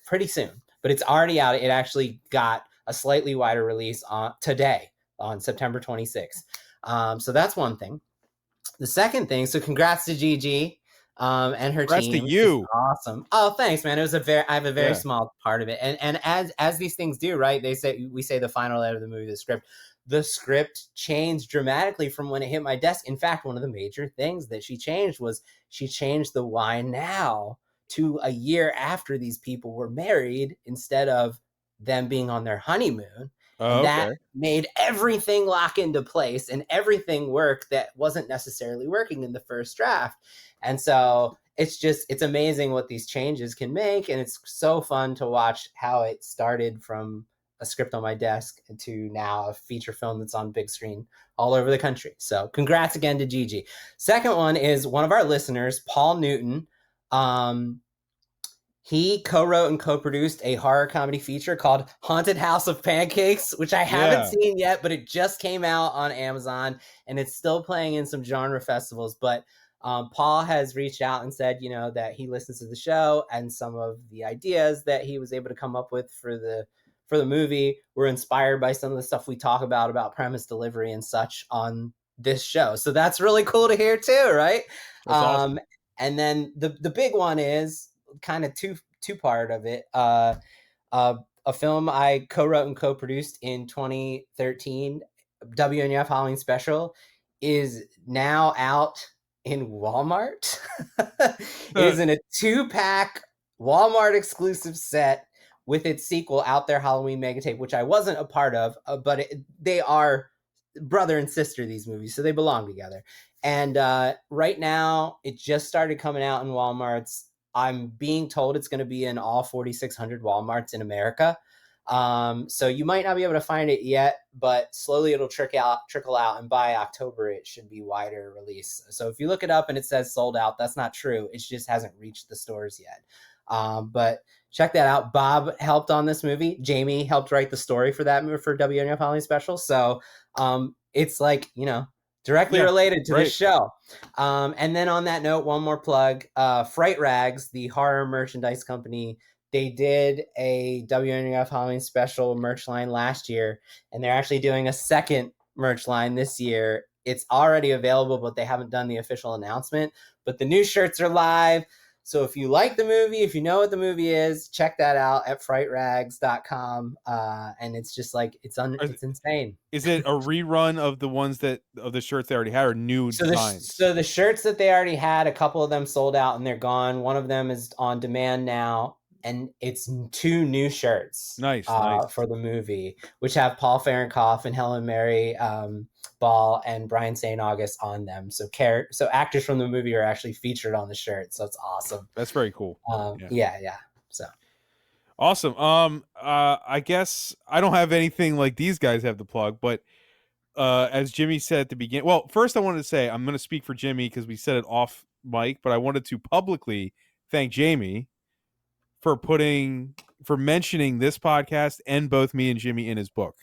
pretty soon, but it's already out. It actually got a slightly wider release today on September 26th. So that's one thing. The second thing, so congrats to Gigi and her congrats team. Congrats to you. Awesome. Oh, thanks, man. I have a very small part of it. And as these things do, right? We say the final edit of the movie, the script changed dramatically from when it hit my desk. In fact, one of the major things that she changed was she changed the why now to a year after these people were married instead of them being on their honeymoon. And that made everything lock into place and everything work that wasn't necessarily working in the first draft. And so it's amazing what these changes can make. And it's so fun to watch how it started from a script on my desk to now a feature film that's on big screen all over the country. So congrats again to Gigi. Second one is one of our listeners, Paul Newton. He co-wrote and co-produced a horror comedy feature called Haunted House of Pancakes, which I haven't seen yet, but it just came out on Amazon and it's still playing in some genre festivals. But Paul has reached out and said, that he listens to the show and some of the ideas that he was able to come up with for the movie were inspired by some of the stuff we talk about premise delivery and such on this show. So that's really cool to hear too, right? That's awesome. And then the big one is kind of two part of it. A film I co-wrote and co-produced in 2013, WNF Halloween Special, is now out in Walmart. It is in a 2-pack Walmart exclusive set with its sequel, Out There Halloween Megatape, which I wasn't a part of, but they are brother and sister, these movies, so they belong together. And right now, it just started coming out in Walmarts. I'm being told it's going to be in all 4,600 Walmarts in America. So you might not be able to find it yet, but slowly it'll trickle out. And by October, it should be wider release. So if you look it up and it says sold out, that's not true. It just hasn't reached the stores yet. But check that out. Bob helped on this movie. Jamie helped write the story for that movie for WNF Halloween Special. So it's like, directly related to this show. And then on that note, one more plug, Fright Rags, the horror merchandise company they did a WNUF Halloween special merch line last year, and they're actually doing a second merch line this year. It's already available, but they haven't done the official announcement. But the new shirts are live. So if you like the movie, if you know what the movie is, check that out at frightrags.com. And it's just like, it's insane. Is it a rerun of the ones of the shirts they already had, or new designs? So the shirts that they already had, a couple of them sold out and they're gone. One of them is on demand now, and it's 2 new shirts. Nice. For the movie, which have Paul Fahrenkoff and Helen Mary Ball and Brian St. August on them. So actors from the movie are actually featured on the shirt. So it's awesome. That's very cool. Yeah. So awesome. I guess I don't have anything like these guys have to plug, but as Jimmy said at the beginning, well, first I wanted to say I'm going to speak for Jimmy because we said it off mic, but I wanted to publicly thank Jamie for mentioning this podcast and both me and Jimmy in his book.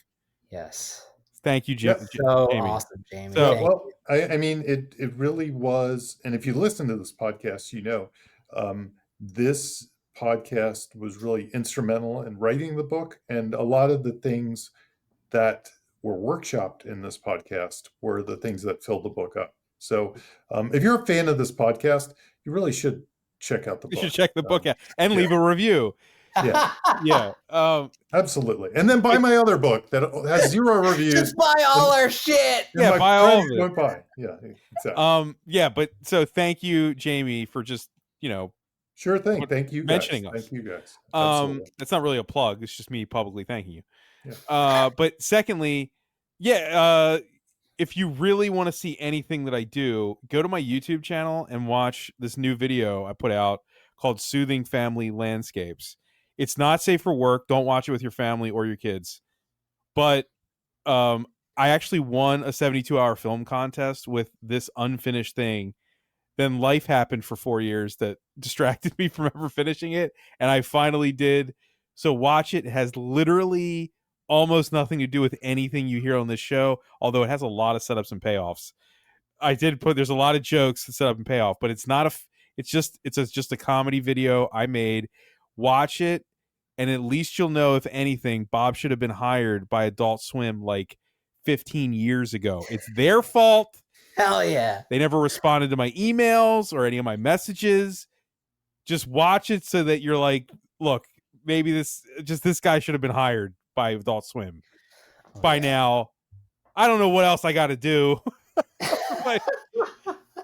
Yes. Thank you, Jamie. So Jamie. Awesome, Jamie. So, well, I mean, it really was. And if you listen to this podcast, this podcast was really instrumental in writing the book. And a lot of the things that were workshopped in this podcast were the things that filled the book up. So if you're a fan of this podcast, you really should check out the book. You should check the book out and leave a review. Yeah. Absolutely. And then buy my other book that has 0 reviews. Just buy all our shit. Yeah, buy all of it. Buy. Yeah, exactly. But so thank you, Jamie, for just, sure thing. Thank you guys. Mentioning us. Thank you guys. Absolutely. It's not really a plug. It's just me publicly thanking you. Yeah. But secondly, if you really want to see anything that I do, go to my YouTube channel and watch this new video I put out called Soothing Family Landscapes. It's not safe for work. Don't watch it with your family or your kids. But I actually won a 72-hour film contest with this unfinished thing. Then life happened for 4 years that distracted me from ever finishing it. And I finally did. So watch it. It has literally almost nothing to do with anything you hear on this show, although it has a lot of setups and payoffs. There's a lot of jokes to set up and payoff, but it's just a comedy video I made. Watch it, and at least you'll know, if anything, Bob should have been hired by Adult Swim like 15 years ago. It's their fault. Hell yeah. They never responded to my emails or any of my messages. Just watch it so that you're like, look, maybe this guy should have been hired by Adult Swim by now. I don't know what else I got to do. But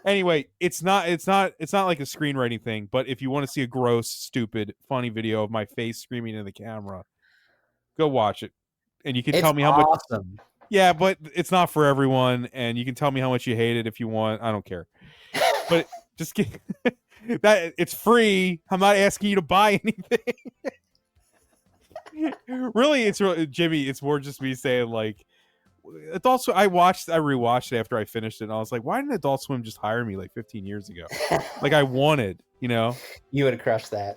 anyway, it's not like a screenwriting thing, but if you want to see a gross, stupid, funny video of my face screaming in the camera, go watch it. And you can tell me how much. Yeah, but it's not for everyone, and you can tell me how much you hate it if you want. I don't care. But just get that it's free. I'm not asking you to buy anything. Really, Jimmy, it's more just me saying, like, Adult Swim. I rewatched it after I finished it, and I was like, why didn't Adult Swim just hire me like 15 years ago? Like I wanted, you would have crushed that.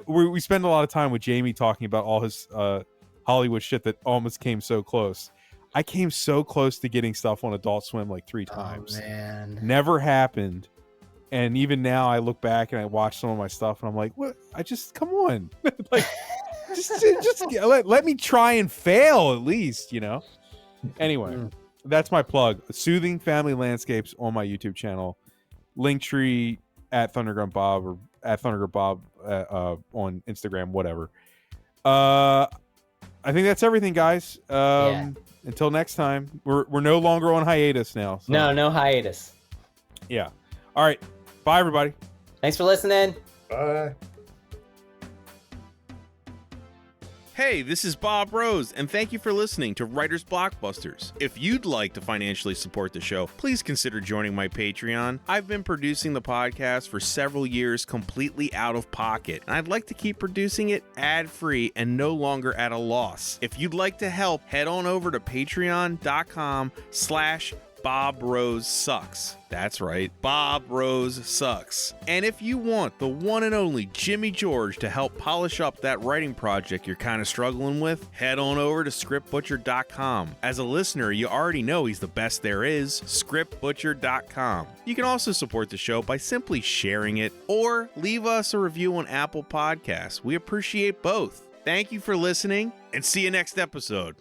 We spend a lot of time with Jamie talking about all his Hollywood shit that almost came so close. I came so close to getting stuff on Adult Swim like 3 times. Oh, man. Never happened. And even now I look back and I watch some of my stuff and I'm like, what? Come on. Like, just let me try and fail at least, Anyway, that's my plug. Soothing Family Landscapes on my YouTube channel. Linktree at Thundergrunt Bob or at Thundergrunt Bob on Instagram, whatever. I think that's everything, guys. Until next time, we're no longer on hiatus now. So. No hiatus. Yeah. All right. Bye, everybody. Thanks for listening. Bye. Hey, this is Bob Rose, and thank you for listening to Writers Blockbusters. If you'd like to financially support the show, please consider joining my Patreon. I've been producing the podcast for several years completely out of pocket, and I'd like to keep producing it ad-free and no longer at a loss. If you'd like to help, head on over to patreon.com/ Bob Rose Sucks. That's right, Bob Rose Sucks. And if you want the one and only Jimmy George to help polish up that writing project you're kind of struggling with, head on over to scriptbutcher.com. As a listener, you already know he's the best there is, scriptbutcher.com. You can also support the show by simply sharing it or leave us a review on Apple Podcasts. We appreciate both. Thank you for listening and see you next episode.